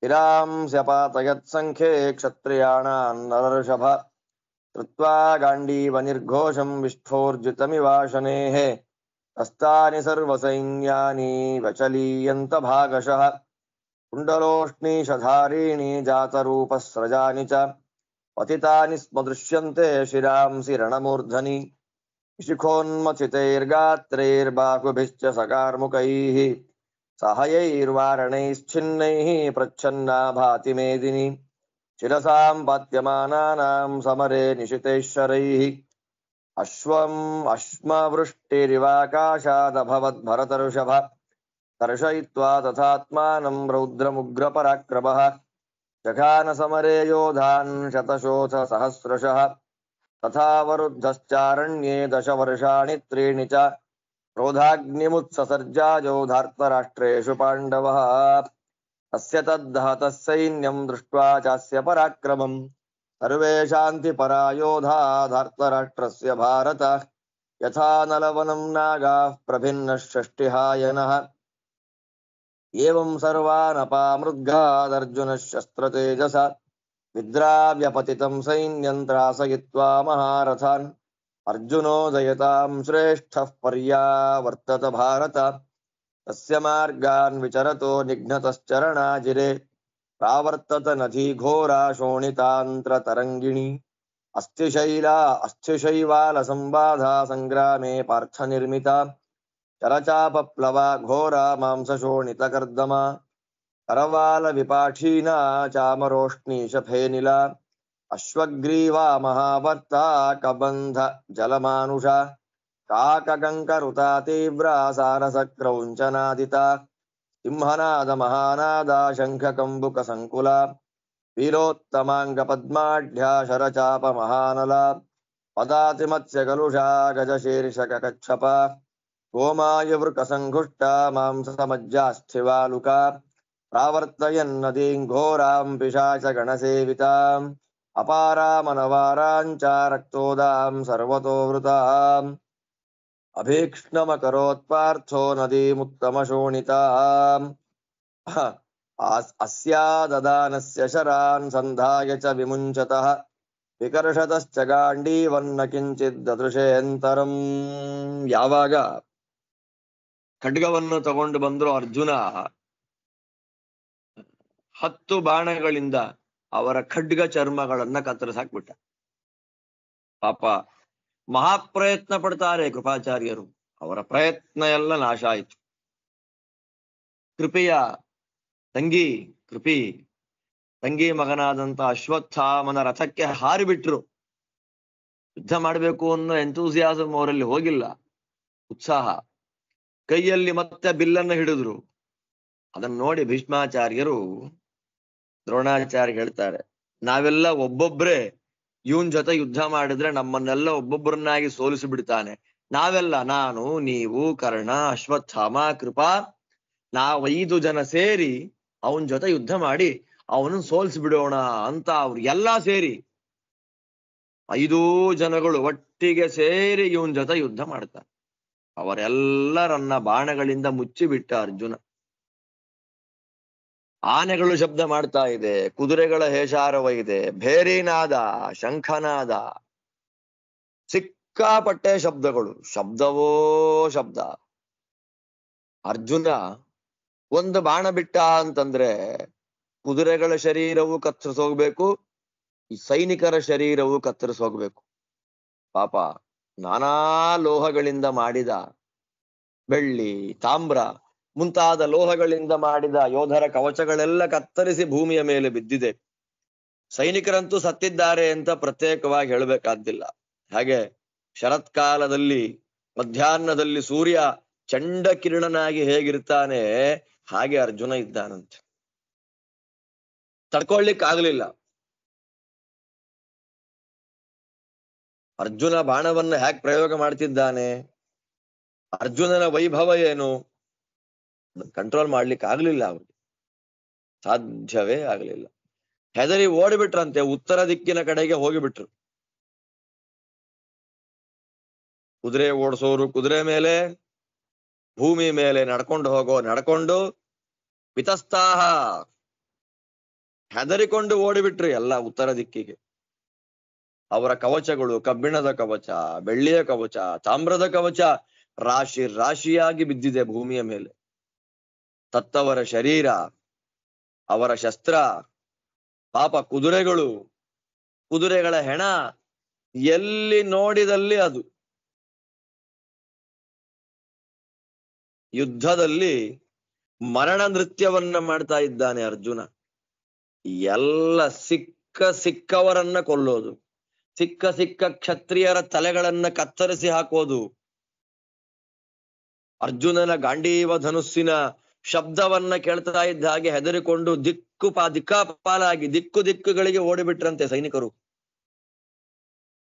ಹಿರಾಂಸ್ಯಪಾತಯತ್ಸಂಖ್ಯೇ ಕ್ಷತ್ರಿಯಾಣಾನ್ ನರರ್ಷಭ ಕೃತ್ವಾ ಗಾಂಡೀವ ನಿರ್ಘೋಷಂ ವಿಸ್ಫೋರ್ಜಿತಮಿವಾಶನೇಃ ಹಸ್ತಾನಿ ಸರ್ವಸೈನ್ಯಾನಿ ವಚಲೀಯಂತ ಭಾಗಶಃ ಕುಂಡಲೋಷ್ಣೀಶಧಾರೀಣಿ ಜಾತರೂಪಸ್ರಜಾನಿ ಚ ಪತಿತಾನಿ ಸ್ಮ ದೃಶ್ಯಂತೆ ಶಿರಾಂಸಿ ರಣಮೂರ್ಧನಿ ಶಿಖೋನ್ಮಥಿತೈರ್ಗಾತ್ರೈರ್ಬಾಹುಭಿಶ್ಚ ಸಕಾರ್ಮುಕೈಃ ಸಹಯೈರ್ವಾರಣೈಶ್ಚಿನ್ನೈಃ ಪ್ರಚ್ಛನ್ನಾ ಭಾತಿ ಮೇದಿನಿ ಶಿರಸಾಂ ಪಾತ್ಯಮಾನಾನಾಂ ಸಮರೆ ನಿಶಿತೈಶ್ವರೈಃ ಅಶ್ಮವೃಷ್ಟಿರಿವಾಕಾಶಾದಭವದ್ಭರತರ್ಷಭ ದರ್ಶಯಿತ್ವಾ ತಥಾತ್ಮಾನಂ ರೌದ್ರಮುಗ್ರಪರಾಕ್ರಮಃ ಜಘಾನ ಸಮರೆ ಯೋಧಾನ್ ಶತಶೋಥ ಸಹಸ್ರಶಃ ತಥಾವರುದ್ಧಶ್ಚಾರಣ್ಯೇ ದಶವರ್ಷಾಣಿ ತ್ರೀಣಿ ಚ ಕ್ರೋಧಾಗ್ನಿಮುತ್ಸಸರ್ಜಾಯೋ ಧಾರ್ತರಾಷ್ಟ್ರೇಷು ಪಾಂಡವಃ ತಸ್ಯ ತದ್ದಹತಃ ಸೈನ್ಯಂ ದೃಷ್ಟ್ವಾ ಚಾಸ್ಯ ಪರಾಕ್ರಮಂ ಸರ್ವೇ ಶಾಂತಿ ಪರಾಯೋಧಾ ಧಾರ್ತರಾಷ್ಟ್ರಸ್ಯ ಭಾರತ ಯಥಾ ನಲವನಂ ನಾಗಾಃ ಪ್ರಭಿನ್ನಃ ಷಷ್ಟಿಹಾಯನಃ ಏವಂ ಸರ್ವಾನಪಾಮೃದ್ಗಾದರ್ಜುನಃ ಶಸ್ತ್ರತೇಜಸ ವಿದ್ರಾವ್ಯಪತಿತಂ ಸೈನ್ಯಂ ತ್ರಾಸಯಿತ್ವಾ ಮಹಾರಥಾನ್ ಅರ್ಜುನೋ ದಯತಾಂ ಶ್ರೇಷ್ಠಃ ಪರ್ಯಾವರ್ತತ ಭಾರತ ತಸ್ಯ ಮಾರ್ಗಾನ್ ವಿಚರತೋ ನಿಘ್ನತಶ್ಚರಣಾಜಿರೆ ಪ್ರಾವರ್ತತ ನದಿ ಘೋರಾ ಶೋಣಿತಾಂತ್ರ ತರಂಗಿಣಿ ಅಸ್ಥಿಶೈವಾಲ ಸಂಬಾಧಾ ಸಂಗ್ರಾಮೇ ಪಾರ್ಥ ನಿರ್ಮಿತಾ ಚರಚಾಪಪ್ಲವ ಘೋರ ಮಾಂಸ ಶೋಣಿತ ಕರ್ದಮ ಕರವಾಲ ವಿಪಾಠೀನಾ ಚಾಮರೋಷ್ಣೀಶಫೇನಿಲ ಅಶ್ವಗ್ರೀವಾ ಮಹಾವರ್ತ ಕಬಂಧ ಜಲಮಾನುಷ ಕಾಕಗಂಕರುತಾ ತೀವ್ರ ಸಾರಸ ಕ್ರೌಂಚನಾದಿತ ಸಿಂಹನಾದ ಮಹಾನಾದ ಶಂಖ ಕಂಬುಕ ಸಂಕುಲ ವೀರೋತ್ತಮಾಂಗ ಪದ್ಮಾಢ್ಯ ಶರಚಾಪ ಮಹಾನಲ ಪದಾತಿ ಮತ್ಸ್ಯ ಕಲುಷಾ ಗಜಶೀರ್ಷಕ ಕಚ್ಛಪ ಗೋಮಾಯವೃಕ ಸಂಘುಷ್ಟ ಮಾಂಸ ಮಜ್ಜಾಸ್ಥಿವಾಲುಕ ಪ್ರಾವರ್ತಯನ್ನದೀಂ ಘೋರಾಂ ಪಿಶಾಚ ಗಣಸೇವಿತಾಂ ಅಪಾರಾಮನವಾರಾಂಚ ರಕ್ತೋದಾಂ ಸರ್ವತೋ ವೃತಾಂ ಅಭೀಕ್ಷ್ಣಮಕರೋತ್ಪಾರ್ಥೋ ನದೀಮುತ್ತಮಶೋಣಿತಾಂ ಅಸ್ಯಾ ದದಾನಸ್ಯ ಶರಾನ್ ಸಂಧಾಯ ಚ ವಿಮುಂಚತಃ ವಿಕರ್ಷತಶ್ಚ ಗಾಂಡೀವನ್ನ ಕಿಂಚಿತ್ ದದೃಶೇಂತರಂ. ಯಾವಾಗ ಖಡ್ಗವನ್ನು ತಗೊಂಡು ಬಂದ್ರು ಅರ್ಜುನ 10 ಬಾಣಗಳಿಂದ ಅವರ ಖಡ್ಗ ಚರ್ಮಗಳನ್ನ ಕತ್ತರಿಸಾಕ್ಬಿಟ್ಟ. ಪಾಪ ಮಹಾಪ್ರಯತ್ನ ಪಡ್ತಾರೆ ಕೃಪಾಚಾರ್ಯರು, ಅವರ ಪ್ರಯತ್ನ ಎಲ್ಲ ನಾಶ ಆಯಿತು. ಕೃಪೆಯ ತಂಗಿ ಮಗನಾದಂತ ಅಶ್ವತ್ಥಾಮನ ರಥಕ್ಕೆ ಹಾರಿಬಿಟ್ರು. ಯುದ್ಧ ಮಾಡಬೇಕು ಅನ್ನೋ ಎಂತೂಸಿಯಾಸಮ್ ಅವರಲ್ಲಿ ಹೋಗಿಲ್ಲ, ಉತ್ಸಾಹ. ಕೈಯಲ್ಲಿ ಮತ್ತೆ ಬಿಲ್ಲನ್ನು ಹಿಡಿದ್ರು. ಅದನ್ನ ನೋಡಿ ಭೀಷ್ಮಾಚಾರ್ಯರು ದ್ರೋಣಾಚಾರ್ಯ ಹೇಳ್ತಾರೆ, ನಾವೆಲ್ಲ ಒಬ್ಬೊಬ್ರೆ ಇವನ್ ಜೊತೆ ಯುದ್ಧ ಮಾಡಿದ್ರೆ ನಮ್ಮನ್ನೆಲ್ಲ ಒಬ್ಬೊಬ್ಬರನ್ನಾಗಿ ಸೋಲಿಸಿ ಬಿಡ್ತಾನೆ. ನಾವೆಲ್ಲ, ನಾನು, ನೀವು, ಕರ್ಣ, ಅಶ್ವತ್ಥಾಮ, ಕೃಪಾ, 5 ಜನ ಸೇರಿ ಅವನ್ ಜೊತೆ ಯುದ್ಧ ಮಾಡಿ ಅವನನ್ನು ಸೋಲಿಸ್ಬಿಡೋಣ ಅಂತ ಅವ್ರು ಎಲ್ಲಾ ಸೇರಿ 5 ಜನಗಳು ಒಟ್ಟಿಗೆ ಸೇರಿ ಇವನ್ ಜೊತೆ ಯುದ್ಧ ಮಾಡ್ತಾರೆ. ಅವರೆಲ್ಲರನ್ನ ಬಾಣಗಳಿಂದ ಮುಚ್ಚಿಬಿಟ್ಟ ಅರ್ಜುನ. ಆನೆಗಳು ಶಬ್ದ ಮಾಡ್ತಾ ಇದೆ, ಕುದುರೆಗಳ ಹೇಷಾರವ ಇದೆ, ಭೇರಿನಾದ, ಶಂಖನಾದ, ಸಿಕ್ಕಾಪಟ್ಟೆ ಶಬ್ದಗಳು, ಶಬ್ದವೋ ಶಬ್ದ. ಅರ್ಜುನ ಒಂದು ಬಾಣ ಬಿಟ್ಟ ಅಂತಂದ್ರೆ ಕುದುರೆಗಳ ಶರೀರವು ಕತ್ತರಿಸೋಗ್ಬೇಕು, ಈ ಸೈನಿಕರ ಶರೀರವು ಕತ್ತರಿಸೋಗ್ಬೇಕು. ಪಾಪ ನಾನಾ ಲೋಹಗಳಿಂದ ಮಾಡಿದ, ಬೆಳ್ಳಿ, ತಾಮ್ರ ಮುಂತಾದ ಲೋಹಗಳಿಂದ ಮಾಡಿದ ಯೋಧರ ಕವಚಗಳೆಲ್ಲ ಕತ್ತರಿಸಿ ಭೂಮಿಯ ಮೇಲೆ ಬಿದ್ದಿದೆ. ಸೈನಿಕರಂತೂ ಸತ್ತಿದ್ದಾರೆ ಅಂತ ಪ್ರತ್ಯೇಕವಾಗಿ ಹೇಳಬೇಕಾದ್ದಿಲ್ಲ. ಹಾಗೆ ಶರತ್ಕಾಲದಲ್ಲಿ ಮಧ್ಯಾಹ್ನದಲ್ಲಿ ಸೂರ್ಯ ಚಂಡ ಕಿರಣನಾಗಿ ಹೇಗಿರ್ತಾನೆ ಹಾಗೆ ಅರ್ಜುನ ಇದ್ದಾನಂತೆ. ತಡ್ಕೊಳ್ಳಿಕ್ಕಾಗಲಿಲ್ಲ. ಅರ್ಜುನ ಬಾಣವನ್ನ ಹ್ಯಾಕ್ ಪ್ರಯೋಗ ಮಾಡ್ತಿದ್ದಾನೆ, ಅರ್ಜುನನ ವೈಭವ ಏನು, ಕಂಟ್ರೋಲ್ ಮಾಡ್ಲಿಕ್ಕೆ ಆಗ್ಲಿಲ್ಲ. ಅವ್ರಿಗೆ ಸಾಧ್ಯವೇ ಆಗಲಿಲ್ಲ. ಹೆದರಿ ಓಡಿಬಿಟ್ರಂತೆ, ಉತ್ತರ ದಿಕ್ಕಿನ ಕಡೆಗೆ ಹೋಗಿಬಿಟ್ರು. ಕುದುರೆ ಓಡಿಸೋರು ಕುದುರೆ ಮೇಲೆ, ಭೂಮಿ ಮೇಲೆ ನಡ್ಕೊಂಡು ವಿತಸ್ತಾಹ ಹೆದರಿಕೊಂಡು ಓಡಿಬಿಟ್ರು ಎಲ್ಲ ಉತ್ತರ ದಿಕ್ಕಿಗೆ. ಅವರ ಕವಚಗಳು ಕಬ್ಬಿಣದ ಕವಚ, ಬೆಳ್ಳಿಯ ಕವಚ, ತಾಮ್ರದ ಕವಚ ರಾಶಿ ರಾಶಿಯಾಗಿ ಬಿದ್ದಿದೆ ಭೂಮಿಯ ಮೇಲೆ. ತತ್ತವರ ಶರೀರ, ಅವರ ಶಸ್ತ್ರ, ಪಾಪ ಕುದುರೆಗಳ ಹೆಣ, ಎಲ್ಲಿ ನೋಡಿದಲ್ಲಿ ಅದು. ಯುದ್ಧದಲ್ಲಿ ಮರಣ ನೃತ್ಯವನ್ನ ಮಾಡ್ತಾ ಇದ್ದಾನೆ ಅರ್ಜುನ. ಎಲ್ಲ ಸಿಕ್ಕವರನ್ನ ಕೊಲ್ಲೋದು, ಸಿಕ್ಕ ಕ್ಷತ್ರಿಯರ ತಲೆಗಳನ್ನ ಕತ್ತರಿಸಿ ಹಾಕೋದು. ಅರ್ಜುನನ ಗಾಂಡೀವ ಧನುಸ್ಸಿನ ಶಬ್ದವನ್ನ ಕೇಳ್ತಾ ಇದ್ದ ಹಾಗೆ ಹೆದರಿಕೊಂಡು ದಿಕ್ಕಾಪಾಲಾಗಿ ದಿಕ್ಕುಗಳಿಗೆ ಓಡಿಬಿಟ್ರಂತೆ ಸೈನಿಕರು.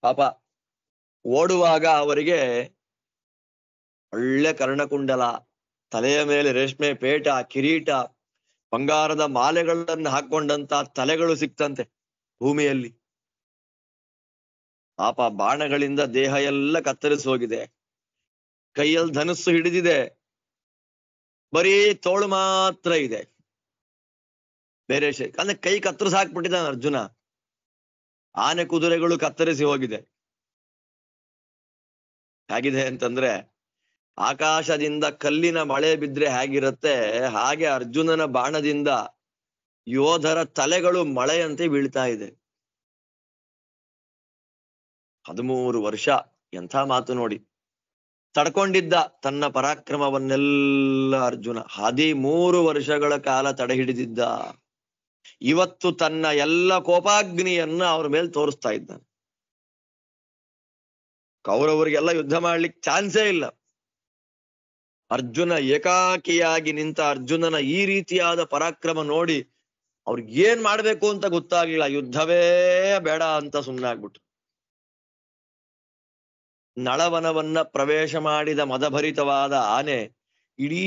ಪಾಪ ಓಡುವಾಗ ಅವರಿಗೆ ಒಳ್ಳೆ ಕರ್ಣಕುಂಡಲ, ತಲೆಯ ಮೇಲೆ ರೇಷ್ಮೆ ಪೇಟ, ಕಿರೀಟ, ಬಂಗಾರದ ಮಾಲೆಗಳನ್ನ ಹಾಕೊಂಡಂತ ತಲೆಗಳು ಸಿಕ್ತಂತೆ ಭೂಮಿಯಲ್ಲಿ. ಪಾಪ ಬಾಣಗಳಿಂದ ದೇಹ ಎಲ್ಲ ಕತ್ತರಿಸಿ ಹೋಗಿದೆ. ಕೈಯಲ್ಲಿ ಧನುಸ್ಸು ಹಿಡಿದಿದೆ, ಬರೀ ತೋಳು ಮಾತ್ರ ಇದೆ, ಬೇರೆ ಅಂದ್ರೆ ಕೈ ಕತ್ತರಿಸಿ ಹಾಕ್ಬಿಟ್ಟಿದ್ದಾನೆ ಅರ್ಜುನ. ಆನೆ ಕುದುರೆಗಳು ಕತ್ತರಿಸಿ ಹೋಗಿದೆ. ಹೇಗಿದೆ ಅಂತಂದ್ರೆ ಆಕಾಶದಿಂದ ಕಲ್ಲಿನ ಮಳೆ ಬಿದ್ರೆ ಹೇಗಿರುತ್ತೆ ಹಾಗೆ ಅರ್ಜುನನ ಬಾಣದಿಂದ ಯೋಧರ ತಲೆಗಳು ಮಳೆಯಂತೆ ಬೀಳ್ತಾ ಇದೆ. 13 ವರ್ಷ, ಎಂಥ ಮಾತು ನೋಡಿ. ತಡ್ಕೊಂಡಿದ್ದ ತನ್ನ ಪರಾಕ್ರಮವನ್ನೆಲ್ಲ ಅರ್ಜುನ 13 ವರ್ಷಗಳ ಕಾಲ ತಡೆ ಹಿಡಿದಿದ್ದ. ಇವತ್ತು ತನ್ನ ಎಲ್ಲ ಕೋಪಾಗ್ನಿಯನ್ನ ಅವ್ರ ಮೇಲೆ ತೋರಿಸ್ತಾ ಇದ್ದಾನೆ. ಕೌರವರಿಗೆಲ್ಲ ಯುದ್ಧ ಮಾಡ್ಲಿಕ್ಕೆ ಚಾನ್ಸೇ ಇಲ್ಲ. ಅರ್ಜುನ ಏಕಾಕಿಯಾಗಿ ನಿಂತ ಅರ್ಜುನನ ಈ ರೀತಿಯಾದ ಪರಾಕ್ರಮ ನೋಡಿ ಅವ್ರಿಗೆ ಏನ್ ಮಾಡ್ಬೇಕು ಅಂತ ಗೊತ್ತಾಗ್ಲಿಲ್ಲ. ಯುದ್ಧವೇ ಬೇಡ ಅಂತ ಸುಮ್ಮನಾಗ್ಬಿಟ್ರು. ನಳವನವನ್ನ ಪ್ರವೇಶ ಮಾಡಿದ ಮದಭರಿತವಾದ ಆನೆ ಇಡೀ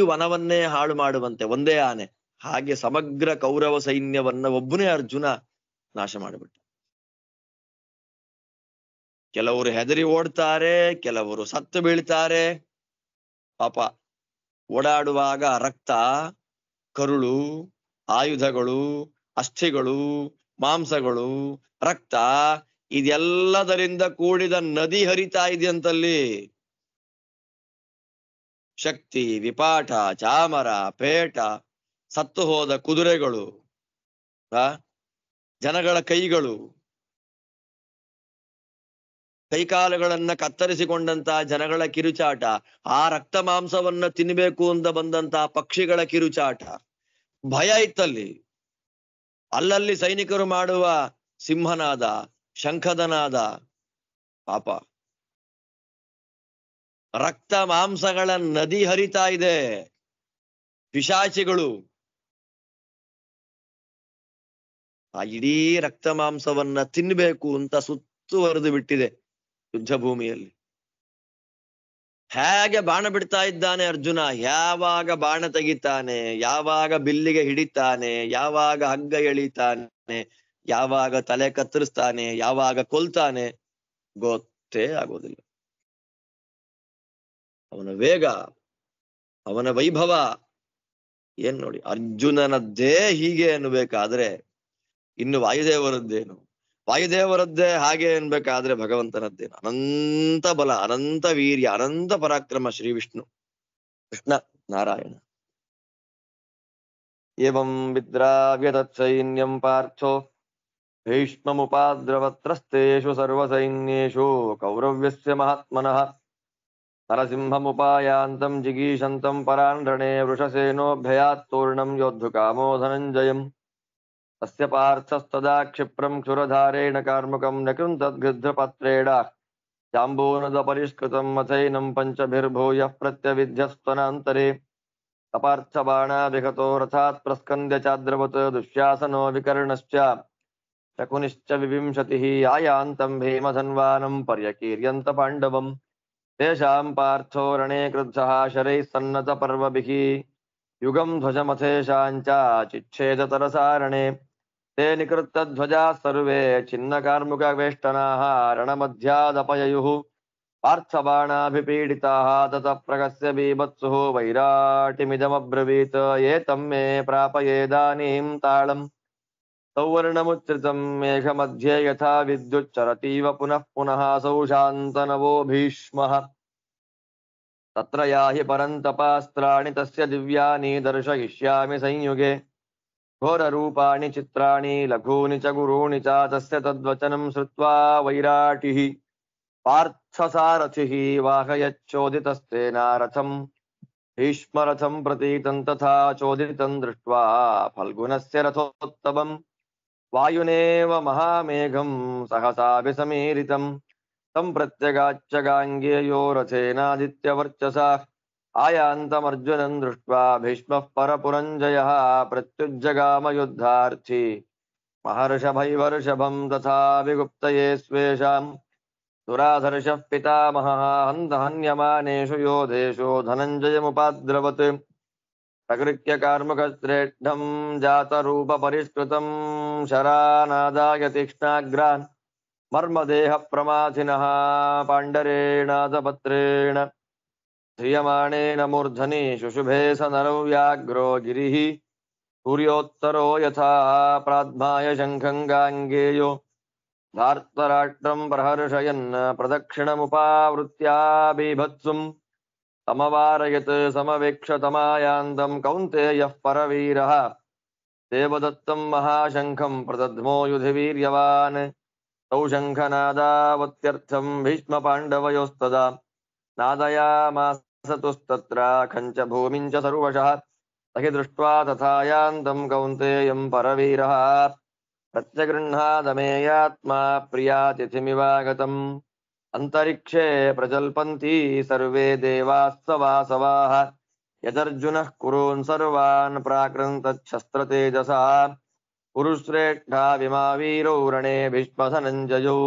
ವನವನ್ನೇ ಹಾಳು ಮಾಡುವಂತೆ ಒಂದೇ ಆನೆ, ಹಾಗೆ ಸಮಗ್ರ ಕೌರವ ಸೈನ್ಯವನ್ನ ಒಬ್ಬನೇ ಅರ್ಜುನ ನಾಶ ಮಾಡಿಬಿಟ್ಟ. ಕೆಲವರು ಹೆದರಿ ಓಡ್ತಾರೆ, ಕೆಲವರು ಸತ್ತು ಬೀಳ್ತಾರೆ. ಪಾಪ ಓಡಾಡುವಾಗ ರಕ್ತ, ಕರುಳು, ಆಯುಧಗಳು, ಅಸ್ಥಿಗಳು, ಮಾಂಸಗಳು, ರಕ್ತ ಇದೆಲ್ಲದರಿಂದ ಕೂಡಿದ ನದಿ ಹರಿತಾ ಇದೆಯಂತಲ್ಲಿ. ಶಕ್ತಿ, ವಿಪಾಠ, ಚಾಮರ, ಪೇಟ, ಸತ್ತು ಹೋದ ಕುದುರೆಗಳು, ಜನಗಳ ಕೈಗಳು, ಕೈಕಾಲುಗಳನ್ನ ಕತ್ತರಿಸಿಕೊಂಡಂತ ಜನಗಳ ಕಿರುಚಾಟ, ಆ ರಕ್ತ ಮಾಂಸವನ್ನ ತಿನ್ಬೇಕು ಅಂತ ಬಂದಂತ ಪಕ್ಷಿಗಳ ಕಿರುಚಾಟ, ಭಯ ಇತ್ತಲ್ಲಿ. ಅಲ್ಲಲ್ಲಿ ಸೈನಿಕರು ಮಾಡುವ ಸಿಂಹನಾದ, ಶಂಖದನಾದ, ಪಾಪ ರಕ್ತ ಮಾಂಸಗಳ ನದಿ ಹರಿತಾ ಇದೆ. ಪಿಶಾಚಿಗಳು ಆ ಇಡೀ ರಕ್ತ ಮಾಂಸವನ್ನ ತಿನ್ಬೇಕು ಅಂತ ಸುತ್ತುವರೆದು ಬಿಟ್ಟಿದೆ ಯುದ್ಧ ಭೂಮಿಯಲ್ಲಿ. ಹೇಗೆ ಬಾಣ ಬಿಡ್ತಾ ಇದ್ದಾನೆ ಅರ್ಜುನ, ಯಾವಾಗ ಬಾಣ ತೆಗಿತಾನೆ, ಯಾವಾಗ ಬಿಲ್ಲಿಗೆ ಹಿಡಿತಾನೆ, ಯಾವಾಗ ಹಗ್ಗ ಎಳಿತಾನೆ, ಯಾವಾಗ ತಲೆ ಕತ್ತರಿಸ್ತಾನೆ, ಯಾವಾಗ ಕೊಲ್ತಾನೆ ಗೊತ್ತೇ ಆಗೋದಿಲ್ಲ. ಅವನ ವೇಗ, ಅವನ ವೈಭವ ಏನ್ ನೋಡಿ. ಅರ್ಜುನನದ್ದೇ ಹೀಗೆ ಅನ್ಬೇಕಾದ್ರೆ ಇನ್ನು ವಾಯುದೇವರದ್ದೇನು, ವಾಯುದೇವರದ್ದೇ ಹಾಗೆ ಅನ್ಬೇಕಾದ್ರೆ ಭಗವಂತನದ್ದೇನು. ಅನಂತ ಬಲ, ಅನಂತ ವೀರ್ಯ, ಅನಂತ ಪರಾಕ್ರಮ ಶ್ರೀ ವಿಷ್ಣು ಕೃಷ್ಣ ನಾರಾಯಣ. ಏವಂ ವಿದ್ರಾವ್ಯತತ್ ಸೈನ್ಯಂ ಪಾರ್ಥೋ ಭೀಷ್ಮಮುಪಾದ್ರವತ್ರಸ್ತೇಷು ಸರ್ವಸೈನ್ಯೇಷು ಕೌರವ್ಯಸ್ಯ ಮಹಾತ್ಮನಃ ನರಸಿಂಹಮುಪಾಯಾಂತಂ ಜಿಗೀಷಂತಂ ಪರಾನ್ ರಣೇ ವೃಷಸೇನೋಭಯಾತ್ ತೂರ್ಣಂ ಯೋದ್ಧುಕಾಮೋ ಧನಂಜಯಂ ತಸ್ಯ ಪಾರ್ಥಸ್ತದಾ ಕ್ಷಿಪ್ರಂ ಕ್ಷುರಧಾರೇಣ ಕಾರ್ಮುಕಂ ನ ಕೃಂತದ್ಗೃಧ್ರಪತ್ರೇಣ ಜಾಂಬೂನದ ಪರಿಷ್ಕೃತಂ ಮಥೈನಂ ಪಂಚಭಿರ್ಭೂಯಃ ಪ್ರತ್ಯವಿಧ್ಯಸ್ತನಾಂತರೇ ಅಪಾರ್ಥಬಾಣಾಭಿಗತೋ ರಥಾತ್ ಪ್ರಸ್ಕಂದ್ಯ ಚಾದ್ರವತ್ ದುಶ್ಯಾಸನೋ ವಿಕರ್ಣಶ್ಚ ಶಕುನಿಶ್ಚ ವಿವಿಂಶತಿಃ ಆಯಾಂತಂ ಭೀಮಧನ್ವಾನಂ ಪರ್ಯಕೀರ್ಯಂತ ಪಾಂಡವಂ ತೇಷಾಂ ಪಾರ್ಥೋ ರಣೇ ಕ್ರುದ್ಧಃ ಶರೈಃ ಸನ್ನತ ಪರ್ವಭಿಃ ಯುಗಂ ಧ್ವಜಮಥೇಶಾಂಚ ಚಿಚ್ಛೇದ ತರಸಾರಣೆ ತೇ ನಿಕೃತ್ತ ಧ್ವಜಾ ಸರ್ವೇ ಚಿನ್ನಕಾರ್ಮುಕವೇಷ್ಟನಾಃ ರಣಮಧ್ಯಾದಪಯಯುಃ ಪಾರ್ಥಬಾಣಾಭಿಪೀಡಿತಾಃ ತತಃ ಪ್ರಗಸ್ಯ ಬೀಭತ್ಸುಃ ವೈರಾಟಿಮಿದಮಬ್ರವೀತ್ ಏತಂ ಮೇ ಪ್ರಾಪಯೇದಾನೀಂ ತಾಳಂ ಸೌವರ್ಣಮುಚ್ಛ್ರಿತಂ ಮೇಘಮಧ್ಯೆ ಯಥಾ ವಿದ್ಯುಚ್ಚರತೀವ ಪುನಃ ಪುನಃ ಸೌ ಶಾಂತನವೋ ಭೀಷ್ಮಃ ತತ್ರ ಯಾಹಿ ಪರಂತಪಾಸ್ತ್ರಾಣಿ ತಸ್ಯ ದಿವ್ಯಾನಿ ದರ್ಶಯಿಷ್ಯಾಮಿ ಸಂಯುಗೆ ಘೋರರೂಪಾಣಿ ಚಿತ್ರಾಣಿ ಲಘೂನಿ ಚ ಗುರೂಣಿ ಚ ತಸ್ಯ ತದ್ವಚನಂ ಶ್ರುತ್ವಾ ವೈರಾಟಿಃ ಪಾರ್ಥಸಾರಥಿಃ ವಾಹಯಚ್ಚೋದಿತಸ್ತೇನ ರಥಂ ಭೀಷ್ಮರಥಂ ಪ್ರತೀತಂ ತಥಾ ಚೋದಿತಂ ದೃಷ್ಟ್ವಾ ಫಲ್ಗುನಸ್ಯ ರಥೋತ್ತಮಂ ವಾಯುನೇವ ಮಹಾಮೇಘಂ ಸಹಸಾ ವಿಸಮೀರಿತಂ ತಂ ಪ್ರತ್ಯಗಾಚ್ಯ ಗಾಂಗೇಯೋ ರಥೇನಾದಿತ್ಯವರ್ಚಸಾ ಆಯಾಂತಮರ್ಜುನಂ ದೃಷ್ಟ್ವಾ ಭೀಷ್ಮಃ ಪರಪುರಂಜಯಃ ಪ್ರತ್ಯುಜ್ಜಗಾಮ ಯುದ್ಧಾರ್ಥಿ ಮಹರ್ಷಭೈವರ್ಷಭಂ ತಥಾ ವಿಗುಪ್ತಯೇ ಸ್ವೇಷಾಂ ದುರಾಧರ್ಷಃ ಪಿತಾಮಹಃ ಹಂತ ಹನ್ಯಮಾನೇಷು ಯೋಧೇಷು ಧನಂಜಯಮುಪಾದ್ರವತ್ ಪ್ರಕೃತ್ಯ ಕಾರ್ಮುಕಶ್ರೇಷ್ಠಂ ಜಾತರೂಪ ಪರಿಷ್ಕೃತಂ ಶರಾನಾದಾಯ ತೀಕ್ಷ್ಣಾಗ್ರಾನ್ ಮರ್ಮದೇಹ ಪ್ರಮಾಥಿನಃ ಪಾಂಡರೇಣಾದಪತ್ರೇಣ ಧ್ರಿಯಮಾಣೇನ ಮೂರ್ಧನಿ ಶುಶುಭೆ ಸ ನರೌ ವ್ಯಾಘ್ರೋ ಗಿರಿಃ ಸೂರ್ಯೋತ್ತರೋ ಯಥಾ ಪ್ರಾಧ್ಮಾಯ ಶಂಖಂ ಗಾಂಗೇಯೋ ಧಾರ್ತರಾಷ್ಟ್ರಂ ಪ್ರಹರ್ಷಯನ್ ಪ್ರದಕ್ಷಿಣಮುಪಾವೃತ್ಯಾ ಬೀಭತ್ಸುಂ ಸಮವಾರಯತ್ ಸಮವೇಕ್ಷತಮಾಯಾಂತಂ ಕೌಂತೇಯಃ ಪರವೀರಃ ದೇವದತ್ತಂ ಮಹಾಶಂಖಂ ಪ್ರದಧ್ಮೋ ಯುಧಿವೀರ್ಯವಾನ್ ತೌ ಶಂಖನಾದಾವತ್ಯರ್ಥಂ ಭೀಷ್ಮ ಪಾಂಡವಯೋಸ್ತದಾ ನಾದಯಾಮಾಸತುಸ್ತತ್ರ ಖಂಚ ಭೂಮಿಂಚ ಸರ್ವಶಃ ಸಹಿ ದೃಷ್ಟ್ವಾ ತಥಾಯಾಂತಂ ಕೌಂತೇಯಂ ಪರವೀರಃ ಪ್ರತ್ಯಗೃಹ್ಣಾದಮೇಯಾತ್ಮ ಪ್ರಿಯಾತಿಥಿಮಿವಾಗತಂ ಅಂತರಿಕ್ಷೇ ಪ್ರಜಲ್ಪಂತಿ ಸರ್ವೇ ದೇವಾಸ್ಸವಾಸವಾಃ ಯದರ್ಜುನಃ ಕುರೂನ್ ಸರ್ವಾನ್ ಪ್ರಾಕೃಂತಚ್ಛಸ್ತ್ರತೇಜಸಾ ಕುರುಶ್ರೇಷ್ಠಾ ವಿಮಾವೀರೌ ರಣೇ ಭೀಷ್ಮಧನಂಜಯೌ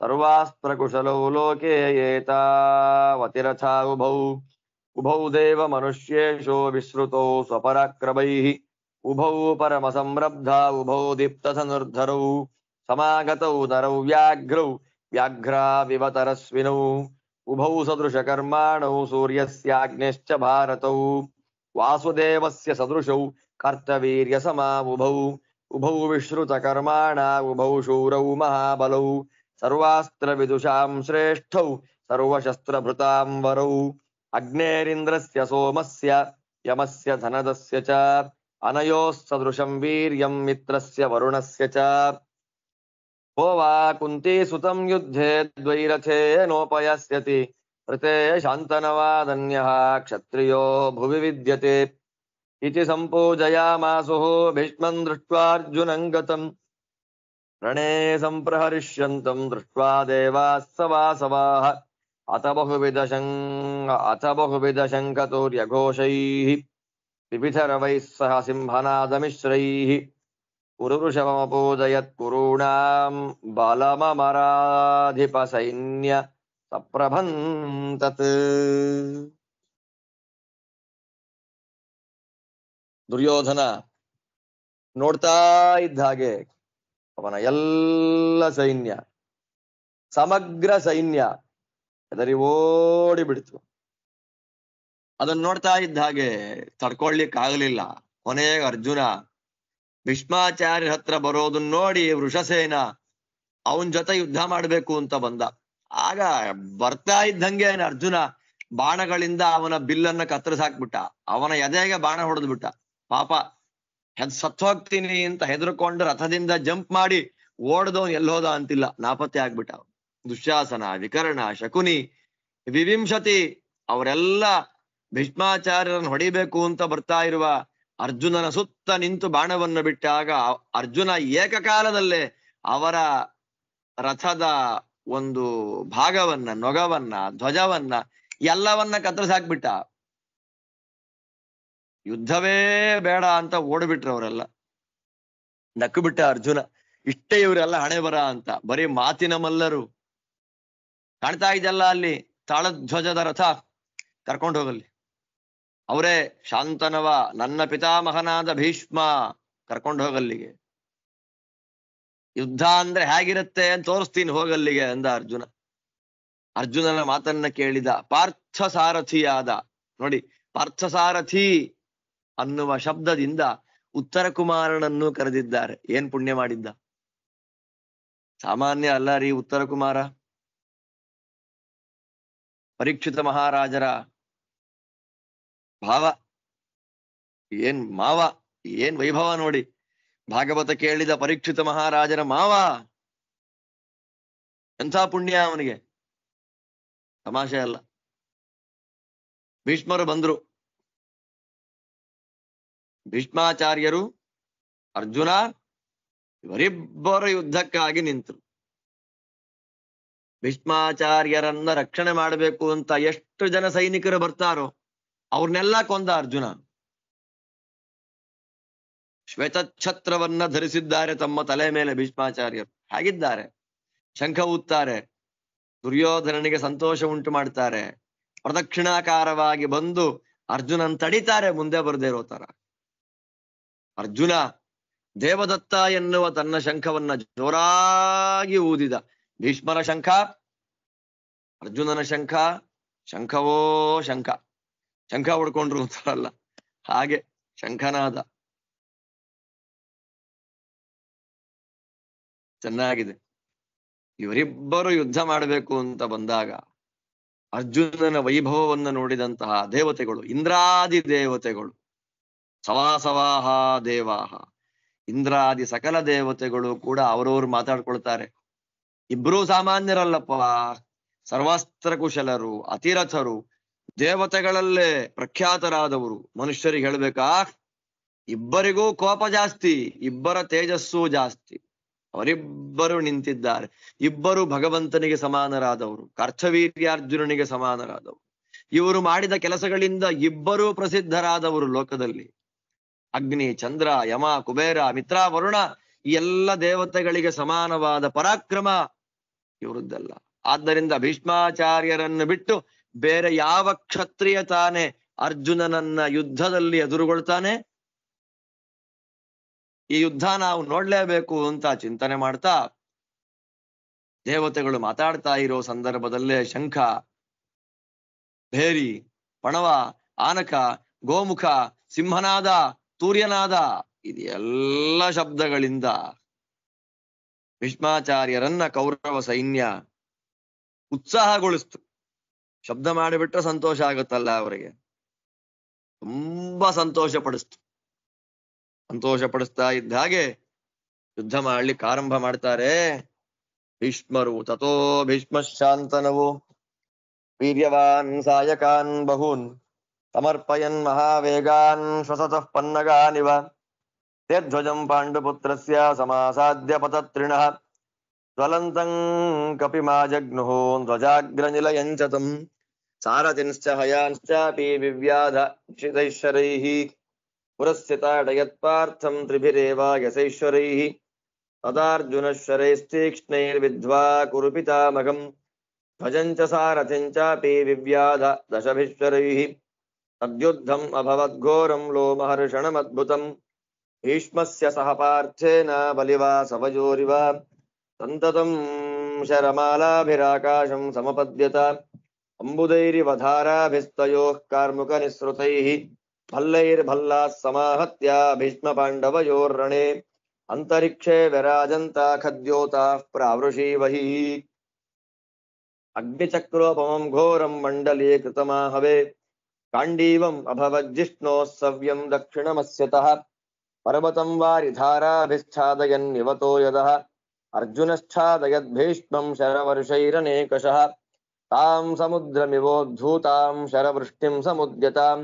ಸರ್ವಾಸ್ತ್ರಕುಶಲೌ ಲೋಕೆ ಏತಾವತಿರಥಾ ಉಭೌ ಉಭೌ ದೇವ ಮನುಷ್ಯೇಷು ವಿಶ್ರುತೌ ಸ್ವಪರಾಕ್ರಮೈಃ ಉಭೌ ಪರಮಸಂರಬ್ಧಾ ಉಭೌ ದೀಪ್ತಧನುರ್ಧರೌ ಸಮಾಗತೌ ನರೌ ವ್ಯಾಘ್ರೌ ವ್ಯಾಘ್ರಾವಿವ ತರಸ್ವಿನೌ ಉಭೌ ಸದೃಶಕರ್ಮಾಣೌ ಸೂರ್ಯಸ್ಯಾಗ್ನೇಶ್ಚ ಭಾರತೌ ವಾಸುದೇವಸ್ಯ ಸದೃಶೌ ಕರ್ತವೀರ್ಯಸಮಾ ಉಭೌ ಉಭೌ ವಿಶ್ರುತಕರ್ಮಾಣಾ ಉಭೌ ಶೂರೌ ಮಹಾಬಲೌ ಸರ್ವಾಸ್ತ್ರವಿದುಷಾಂ ಶ್ರೇಷ್ಠೌ ಸರ್ವಶಸ್ತ್ರಭೃತಾಂಬರೌ ಅಗ್ನೇರಿಂದ್ರಸ್ಯ ಸೋಮಸ್ಯ ಯಮಸ್ಯ ಧನದಸ್ಯ ಚ ಅನಯೋಃ ಸದೃಶಂ ವೀರ್ಯಂ ಮಿತ್ರಸ್ಯ ವರುಣಸ್ಯ ಚ ಕೋ ವಾ ಕುಂತಿ ಸುತಂ ಯುದ್ಧೇ ದ್ವೈರಥೇನೋಪಯಸ್ಯತಿ ಋತೆ ಶಾಂತನವಾದನ್ಯಃ ಕ್ಷತ್ರಿಯೋ ಭುವಿ ವಿದ್ಯತೆ ಇತಿ ಸಂಪೂಜಯಾಮಾಸುಃ ಭೀಷ್ಮಂ ದೃಷ್ಟ್ವಾರ್ಜುನಂ ಗತಂ ರಣೇ ಸಂಪ್ರಹರಿಷ್ಯಂತಂ ದೃಷ್ಟ್ವಾ ದೇವಾಃ ಸವಾಸವಾಃ ಅಥ ಬಹುವಿಧ ಶಂಖತೂರ್ಯಘೋಷೈಃ ವಿವಿಧರವೈಃ ಸಹ ಸಿಂಹನಾದಮಿಶ್ರೈಃ ಕುರುವೃಷಭಮಪೂಜಯತ್ ಕುರುಣಾಂ ಬಲಮಮರಾಧಿಪ ಸೈನ್ಯ ಸಪ್ರಭಂತತ್. ದುರ್ಯೋಧನ ನೋಡ್ತಾ ಇದ್ದ ಹಾಗೆ ಅವನ ಎಲ್ಲ ಸೈನ್ಯ, ಸಮಗ್ರ ಸೈನ್ಯ ಹೆದರಿ ಓಡಿ ಬಿಡ್ತು. ಅದನ್ನ ನೋಡ್ತಾ ಇದ್ದ ಹಾಗೆ ತಡ್ಕೊಳ್ಲಿಕ್ಕಾಗಲಿಲ್ಲ. ಕೊನೆಗೆ ಅರ್ಜುನ ಭೀಷ್ಮಾಚಾರ್ಯರ ಹತ್ರ ಬರೋದನ್ನ ನೋಡಿ ವೃಷಸೇನ ಅವನ್ ಜೊತೆ ಯುದ್ಧ ಮಾಡ್ಬೇಕು ಅಂತ ಬಂದ. ಆಗ ಬರ್ತಾ ಇದ್ದಂಗೆ ಅರ್ಜುನ ಬಾಣಗಳಿಂದ ಅವನ ಬಿಲ್ಲನ್ನ ಕತ್ತರಿಸಾಕ್ಬಿಟ್ಟ. ಅವನ ಎದೆಗೆ ಬಾಣ ಹೊಡೆದು ಬಿಟ್ಟ. ಪಾಪ ಸತ್ತೋಗ್ತೀನಿ ಅಂತ ಹೆದರ್ಕೊಂಡು ರಥದಿಂದ ಜಂಪ್ ಮಾಡಿ ಓಡ್ದವನ್ ಎಲ್ಲೋದ ಅಂತಿಲ್ಲ, ನಾಪತ್ತೆ ಆಗ್ಬಿಟ್ಟ. ದುಶ್ಯಾಸನ, ವಿಕರ್ಣ, ಶಕುನಿ, ವಿವಿಂಶತಿ ಅವರೆಲ್ಲ ಭೀಷ್ಮಾಚಾರ್ಯರನ್ನು ಹೊಡಿಬೇಕು ಅಂತ ಬರ್ತಾ ಇರುವ ಅರ್ಜುನನ ಸುತ್ತ ನಿಂತು ಬಾಣವನ್ನು ಬಿಟ್ಟಾಗ ಅರ್ಜುನ ಏಕಕಾಲದಲ್ಲೇ ಅವರ ರಥದ ಒಂದು ಭಾಗವನ್ನ, ನೊಗವನ್ನ, ಧ್ವಜವನ್ನ ಎಲ್ಲವನ್ನ ಕತ್ತರಿಸಾಕ್ಬಿಟ್ಟ. ಯುದ್ಧವೇ ಬೇಡ ಅಂತ ಓಡ್ಬಿಟ್ರು ಅವರೆಲ್ಲ. ನಕ್ಕು ಬಿಟ್ಟ ಅರ್ಜುನ, ಇಷ್ಟೇ ಇವರೆಲ್ಲ ಹಣೆ ಬರ ಅಂತ. ಬರೀ ಮಾತಿನ ಮಲ್ಲರು. ಕಾಣ್ತಾ ಇದೆಲ್ಲ ಅಲ್ಲಿ ತಾಳಧ್ವಜದ ರಥ, ಕರ್ಕೊಂಡು ಹೋಗಲ್ಲಿ. ಅವರೇ ಶಾಂತನವ, ನನ್ನ ಪಿತಾಮಹನಾದ ಭೀಷ್ಮ, ಕರ್ಕೊಂಡು ಹೋಗಲ್ಲಿಗೆ. ಯುದ್ಧ ಅಂದ್ರೆ ಹೇಗಿರುತ್ತೆ ಅಂತ ತೋರಿಸ್ತೀನಿ, ಹೋಗಲ್ಲಿಗೆ ಅಂದ ಅರ್ಜುನ. ಅರ್ಜುನನ ಮಾತನ್ನ ಕೇಳಿದ ಪಾರ್ಥಸಾರಥಿಯಾದ, ನೋಡಿ ಪಾರ್ಥಸಾರಥಿ ಅನ್ನುವ ಶಬ್ದದಿಂದ ಉತ್ತರ ಕುಮಾರನನ್ನು ಕರೆದಿದ್ದಾರೆ. ಏನ್ ಪುಣ್ಯ ಮಾಡಿದ್ದ! ಸಾಮಾನ್ಯ ಅಲ್ಲ ರೀ ಉತ್ತರ ಕುಮಾರ. ಪರೀಕ್ಷಿತ ಮಹಾರಾಜರ ಭಾವ, ಏನ್ ಮಾವ, ಏನ್ ವೈಭವ ನೋಡಿ. ಭಾಗವತ ಕೇಳಿದ ಪರೀಕ್ಷಿತ ಮಹಾರಾಜರ ಮಾವ, ಎಂಥ ಪುಣ್ಯ ಅವನಿಗೆ, ತಮಾಷೆ ಅಲ್ಲ. ಭೀಷ್ಮರು ಬಂದ್ರು. ಭೀಷ್ಮಾಚಾರ್ಯರು, ಅರ್ಜುನ ಇವರಿಬ್ಬರ ಯುದ್ಧಕ್ಕಾಗಿ ನಿಂತರು. ಭೀಷ್ಮಾಚಾರ್ಯರನ್ನ ರಕ್ಷಣೆ ಮಾಡಬೇಕು ಅಂತ ಎಷ್ಟು ಜನ ಸೈನಿಕರು ಬರ್ತಾರೋ ಅವ್ರನ್ನೆಲ್ಲ ಕೊಂದ ಅರ್ಜುನ. ಶ್ವೇತಛತ್ರವನ್ನ ಧರಿಸಿದ್ದಾರೆ ತಮ್ಮ ತಲೆ ಮೇಲೆ ಭೀಷ್ಮಾಚಾರ್ಯರು. ಹಾಗಿದ್ದಾರೆ, ಶಂಖ ಊತ್ತಾರೆ, ದುರ್ಯೋಧನನಿಗೆ ಸಂತೋಷ ಉಂಟು ಮಾಡ್ತಾರೆ. ಪ್ರದಕ್ಷಿಣಾಕಾರವಾಗಿ ಬಂದು ಅರ್ಜುನನ್ ತಡಿತಾರೆ, ಮುಂದೆ ಬರ್ದೇ ಇರೋ ತರ. ಅರ್ಜುನ ದೇವದತ್ತ ಎನ್ನುವ ತನ್ನ ಶಂಖವನ್ನ ಜೋರಾಗಿ ಊದಿದ. ಭೀಷ್ಮರ ಶಂಖ, ಅರ್ಜುನನ ಶಂಖ, ಶಂಖವೋ ಶಂಖ. ಶಂಖ ಹೊಡ್ಕೊಂಡ್ರು ಅಂತಾರಲ್ಲ ಹಾಗೆ ಶಂಖನಾದ. ಚೆನ್ನಾಗಿದೆ. ಇವರಿಬ್ಬರು ಯುದ್ಧ ಮಾಡಬೇಕು ಅಂತ ಬಂದಾಗ ಅರ್ಜುನನ ವೈಭವವನ್ನು ನೋಡಿದಂತಹ ದೇವತೆಗಳು, ಇಂದ್ರಾದಿ ದೇವತೆಗಳು, ಸವಾಸವಾಹ ದೇವಾಹ, ಇಂದ್ರಾದಿ ಸಕಲ ದೇವತೆಗಳು ಕೂಡ ಅವರವ್ರು ಮಾತಾಡ್ಕೊಳ್ತಾರೆ. ಇಬ್ರೂ ಸಾಮಾನ್ಯರಲ್ಲಪ್ಪ, ಸರ್ವಾಸ್ತ್ರ ಕುಶಲರು, ಅತಿರಥರು, ದೇವತೆಗಳಲ್ಲೇ ಪ್ರಖ್ಯಾತರಾದವರು. ಮನುಷ್ಯರಿಗೆ ಹೇಳ್ಬೇಕಾ, ಇಬ್ಬರಿಗೂ ಕೋಪ ಜಾಸ್ತಿ, ಇಬ್ಬರ ತೇಜಸ್ಸು ಜಾಸ್ತಿ. ಅವರಿಬ್ಬರು ನಿಂತಿದ್ದಾರೆ. ಇಬ್ಬರು ಭಗವಂತನಿಗೆ ಸಮಾನರಾದವರು, ಕರ್ತವೀರ್ಯಾರ್ಜುನನಿಗೆ ಸಮಾನರಾದವರು. ಇವರು ಮಾಡಿದ ಕೆಲಸಗಳಿಂದ ಇಬ್ಬರೂ ಪ್ರಸಿದ್ಧರಾದವರು ಲೋಕದಲ್ಲಿ. ಅಗ್ನಿ, ಚಂದ್ರ, ಯಮ, ಕುಬೇರ, ಮಿತ್ರ, ವರುಣ ಈ ಎಲ್ಲ ದೇವತೆಗಳಿಗೆ ಸಮಾನವಾದ ಪರಾಕ್ರಮ ಇವರದ್ದಲ್ಲ. ಆದ್ದರಿಂದ ಭೀಷ್ಮಾಚಾರ್ಯರನ್ನು ಬಿಟ್ಟು ಬೇರೆ ಯಾವ ಕ್ಷತ್ರಿಯ ತಾನೇ ಅರ್ಜುನನನ್ನ ಯುದ್ಧದಲ್ಲಿ ಎದುರುಗೊಳ್ತಾನೆ? ಈ ಯುದ್ಧ ನಾವು ನೋಡ್ಲೇಬೇಕು ಅಂತ ಚಿಂತನೆ ಮಾಡ್ತಾ ದೇವತೆಗಳು ಮಾತಾಡ್ತಾ ಇರೋ ಸಂದರ್ಭದಲ್ಲೇ ಶಂಖ, ಭೇರಿ, ಪಣವ, ಆನಕ, ಗೋಮುಖ, ಸಿಂಹನಾದ, ತೂರ್ಯನಾದ ಇದೆಲ್ಲ ಶಬ್ದಗಳಿಂದ ಭೀಷ್ಮಾಚಾರ್ಯರನ್ನ ಕೌರವ ಸೈನ್ಯ ಉತ್ಸಾಹಗೊಳಿಸ್ತು. ಶಬ್ದ ಮಾಡಿಬಿಟ್ರೆ ಸಂತೋಷ ಆಗುತ್ತಲ್ಲ ಅವರಿಗೆ, ತುಂಬಾ ಸಂತೋಷ ಪಡಿಸ್ತು. ಸಂತೋಷ ಪಡಿಸ್ತಾ ಇದ್ದ ಹಾಗೆ ಯುದ್ಧ ಮಾಡ್ಲಿಕ್ಕೆ ಆರಂಭ ಮಾಡ್ತಾರೆ ಭೀಷ್ಮರು. ತಥೋ ಭೀಷ್ಮ ಶಾಂತನವು ವೀರ್ಯವಾನ್ ಸಾಯಕಾನ್ ಬಹೂನ್ ಸಮರ್ಪಯನ್ ಮಹಾವೇಗಾನ್ ಶ್ವಸತಃ ಪನ್ನಗಾನಿವ ತೇಧ್ವಜಂ ಪಾಂಡುಪುತ್ರಸ್ಯ ಸಮಾಸಾದ್ಯ ಪತತ್ರಿಣಃ ಜ್ವಲಂತಂ ಕಪಿಮಾ ಜಗ್ನುಃ ಧ್ವಜಾಗ್ರನಿಲಯಂಚತಂ ಸಾರಥಿಂಶ್ಚ ಹಯಾಂಶ್ಚಾಪಿ ವಿವ್ಯಾಧ ಕ್ಷಿತೈಶ್ವರೈಃ ಪುರಸ್ಸಿತಾಡಯತ್ಪಾರ್ಥಂ ತ್ರಿಭಿರೇವ ಯಸೈಶ್ವರೈಃ ತದಾರ್ಜುನಶ್ವರೈಸ್ತೀಕ್ಷ್ಣೈರ್ವಿದ್ಧ್ವಾ ಕುರುಪಿತಾಮಗಂ ಧ್ವಜಂಚ ಸಾರಥಿಂಚಾಪಿ ವಿವ್ಯಾಧ ದಶಭಿಶ್ವರೈಃ ತದ್ಯುದ್ಧಂ ಅಭವದ್ಘೋರಂ ಲೋಮಹರ್ಷಣಮದ್ಭುತಂ ಭೀಷ್ಮಸ್ಯ ಸಹ ಪಾರ್ಥೇನ ಬಲಿವಾಸವಯೋರಿವ ಸಂತತಂ ಶರಮಾಲಾಭಿರಾಕಾಶಂ ಸಮಪದ್ಯತ ಅಂಬುದೈರಿವಧಾರಾಭಿಸ್ತಯೋಃ ಕಾರ್ಮುಕನಿಸೃತೈಃ ಭಲ್ಲೈರ್ಭಲ್ಲಾಃ ಸಮಾಹತ್ಯ ಭೀಷ್ಮ ಪಾಂಡವಯೋರ್ರಣೇ ಅಂತರಿಕ್ಷೇ ವಿರಾಜಂತ ಖದ್ಯೋತಾಃ ಪ್ರಾವೃಷೀವಹಿ ಅಗ್ನಿಚಕ್ರೋಪಮಂ ಘೋರಂ ಮಂಡಲೀಕೃತಮಾಹವೇ ಕಾಂಡೀವಂ ಅಭವಜ್ಜಿಷ್ಣೋಃ ಸವ್ಯಂ ದಕ್ಷಿಣಮಸ್ಯತಃ ಪರ್ವತಂ ವಾರಿಧಾರಾಭಿಶ್ಚಾದಯನ್ನಿವತೋ ಯದಃ ಅರ್ಜುನಶ್ಚಾದಯದ್ಭೀಷ್ಮಂ ಶರವರ್ಷೈರನೇಕಶಃ ತಾಂ ಸಮುದ್ರಮಿವೋದ್ಧೂತಾಂ ಶರವೃಷ್ಟಿಂ ಸಮುದ್ಯತಾಂ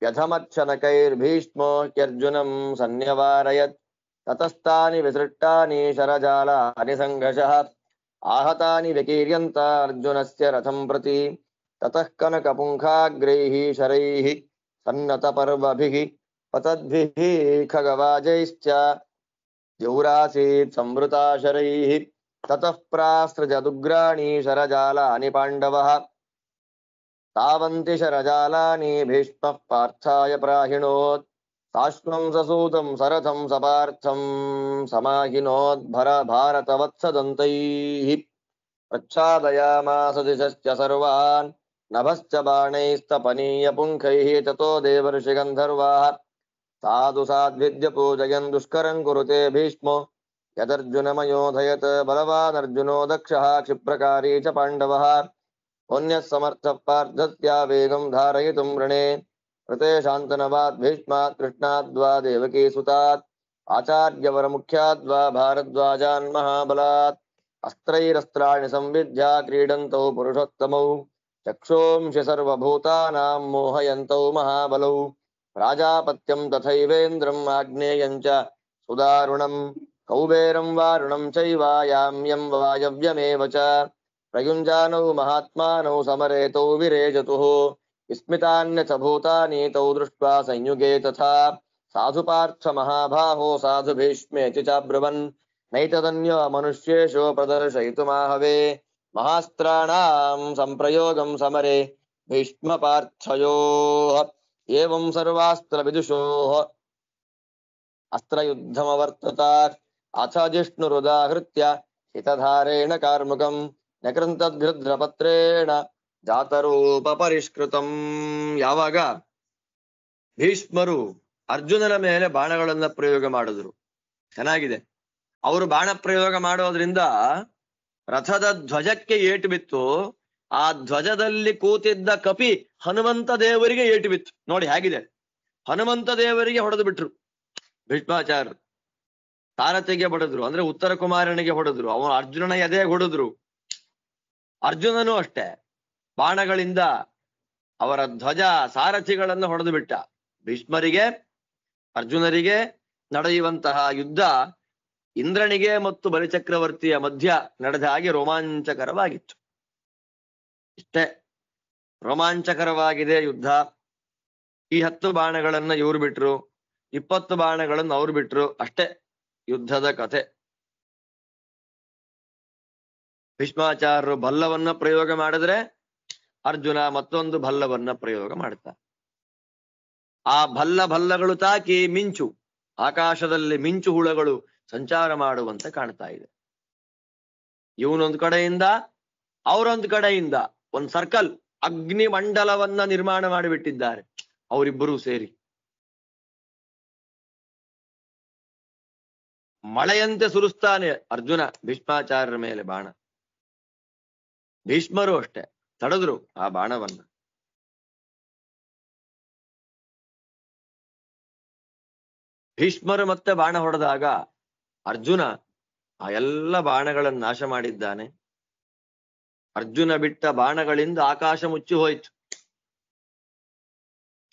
ವ್ಯಧಮಚ್ಛನಕೈರ್ಭೀಷ್ಮೋ ಹ್ಯರ್ಜುನಂ ಸನ್ಯವಾರಯತ್ ತತಸ್ತಾನಿ ವಿಸೃಷ್ಟಾನಿ ಶರಜಾಲಾನಿ ಸಂಘರ್ಷಃ आहतानि विकीर्यन्त अर्जुनस्य रथं प्रति ततः कनकपुङ्खाग्रैः शरैः सन्नतपर्वभिः पतद्भिः खगवाजैश्च द्यौरासीत् संवृता शरैः ततः प्रासृजदुग्राणि शरजालानि पाण्डवः तावन्ति शरजालानि भीष्मः पार्थाय प्राहिणोत् साश्वं ससूतं सरथं सपार्थं समाहिनोद्भरभारतवत्सदन्तैः प्रच्छादयामास दिशश्च सर्वान् नभश्च बाणैस्तपनीयपुङ्खैः ततो देवर्षिगन्धर्वाः साधु साद्विद्य पूजयन् दुष्करं कुरुते भीष्मो यदर्जुनमयोधयत् बलवानर्जुनो दक्षः क्षिप्रकारी च पाण्डवः पुण्यः समर्थः पार्थत्या वेगं धारयितुं ऋणे ऋते शान्तनवात् भीष्मात् कृष्णाद्वा देवकी सुतात् आचार्यवरमुख्याद्वा भारद्वाजान् महाबलात् अस्त्रैरस्त्राणि संविद्या क्रीडन्तौ पुरुषोत्तमौ चक्षुंषि सर्वभूतानां मोहयन्तौ महाबलौ प्राजापत्यं तथैवेन्द्रम् आग्नेयं च सुदारुणं कौबेरं वारुणं चैव याम्यं वायव्यमेव च प्रयुञ्जानौ महात्मानौ समरेतौ विरेजतुः विस्मितान्यथ भूतानि तौ दृष्ट्वा संयुगे तथा साधु पार्थ महाबाहो साधु भीष्मेति चाब्रवन् नैतदन्यो मनुष्येषु प्रदर्शयितुमाहवे महास्त्राणां संप्रयोगं समरे भीष्म पार्थयोः एवं सर्वास्त्रविदुषोः अस्त्रयुद्धमवर्तत अथ जिष्णुरुदाहृत्य हितधारेण कार्मुकं नकृन्तद्घृद्रपत्रेण ಜಾತರೂಪ ಪರಿಷ್ಕೃತಂ. ಯಾವಾಗ ಭೀಷ್ಮರು ಅರ್ಜುನನ ಮೇಲೆ ಬಾಣಗಳನ್ನ ಪ್ರಯೋಗ ಮಾಡಿದ್ರು, ಚೆನ್ನಾಗಿದೆ. ಅವರು ಬಾಣ ಪ್ರಯೋಗ ಮಾಡೋದ್ರಿಂದ ರಥದ ಧ್ವಜಕ್ಕೆ ಏಟು ಬಿತ್ತು. ಆ ಧ್ವಜದಲ್ಲಿ ಕೂತಿದ್ದ ಕಪಿ ಹನುಮಂತ ದೇವರಿಗೆ ಏಟು ಬಿತ್ತು. ನೋಡಿ ಹೇಗಿದೆ, ಹನುಮಂತ ದೇವರಿಗೆ ಹೊಡೆದು ಬಿಟ್ರು ಭೀಷ್ಮಾಚಾರ್ಯರು. ಸಾರಥಿಗೆ ಹೊಡೆದ್ರು, ಅಂದ್ರೆ ಉತ್ತರ ಕುಮಾರನಿಗೆ ಹೊಡೆದ್ರು. ಅವನು ಅರ್ಜುನನ ಎದೆಗೆ ಹೊಡೆದ್ರು. ಅರ್ಜುನನು ಅಷ್ಟೇ ಬಾಣಗಳಿಂದ ಅವರ ಧ್ವಜ ಸಾರಥಿಗಳನ್ನು ಹೊಡೆದು ಬಿಟ್ಟ. ಭೀಷ್ಮರಿಗೆ ಅರ್ಜುನರಿಗೆ ನಡೆಯುವಂತಹ ಯುದ್ಧ ಇಂದ್ರನಿಗೆ ಮತ್ತು ಬಲಿಚಕ್ರವರ್ತಿಯ ಮಧ್ಯ ನಡೆದ ಹಾಗೆ ರೋಮಾಂಚಕರವಾಗಿತ್ತು. ಇಷ್ಟೇ ರೋಮಾಂಚಕರವಾಗಿದೆ ಯುದ್ಧ. ಈ 10 ಬಾಣಗಳನ್ನ ಇವ್ರು ಬಿಟ್ರು, 20 ಬಾಣಗಳನ್ನು ಅವ್ರು ಬಿಟ್ರು. ಅಷ್ಟೇ ಯುದ್ಧದ ಕಥೆ. ಭೀಷ್ಮಾಚಾರ್ಯರು ಭಲ್ಲವನ್ನ ಪ್ರಯೋಗ ಮಾಡಿದ್ರೆ ಅರ್ಜುನ ಮತ್ತೊಂದು ಭಲ್ಲವನ್ನ ಪ್ರಯೋಗ ಮಾಡ್ತಾ. ಆ ಭಲ್ಲಗಳು ತಾಕಿ ಮಿಂಚು, ಆಕಾಶದಲ್ಲಿ ಮಿಂಚು ಹುಳಗಳು ಸಂಚಾರ ಮಾಡುವಂತೆ ಕಾಣ್ತಾ ಇದೆ. ಇವನೊಂದು ಕಡೆಯಿಂದ ಅವರೊಂದು ಕಡೆಯಿಂದ ಒಂದ್ ಸರ್ಕಲ್ ಅಗ್ನಿ ಮಂಡಲವನ್ನ ನಿರ್ಮಾಣ ಮಾಡಿಬಿಟ್ಟಿದ್ದಾರೆ ಅವರಿಬ್ಬರೂ ಸೇರಿ. ಮಳೆಯಂತೆ ಸುರಿಸ್ತಾನೆ ಅರ್ಜುನ ಭೀಷ್ಮಾಚಾರ್ಯರ ಮೇಲೆ ಬಾಣ. ಭೀಷ್ಮರು ಅಷ್ಟೇ ತಡೆದ್ರು ಆ ಬಾಣವನ್ನ. ಭೀಷ್ಮರು ಮತ್ತೆ ಬಾಣ ಹೊಡೆದಾಗ ಅರ್ಜುನ ಆ ಎಲ್ಲ ಬಾಣಗಳನ್ನು ನಾಶ ಮಾಡಿದ್ದಾನೆ. ಅರ್ಜುನ ಬಿಟ್ಟ ಬಾಣಗಳಿಂದ ಆಕಾಶ ಮುಚ್ಚಿ ಹೋಯ್ತು.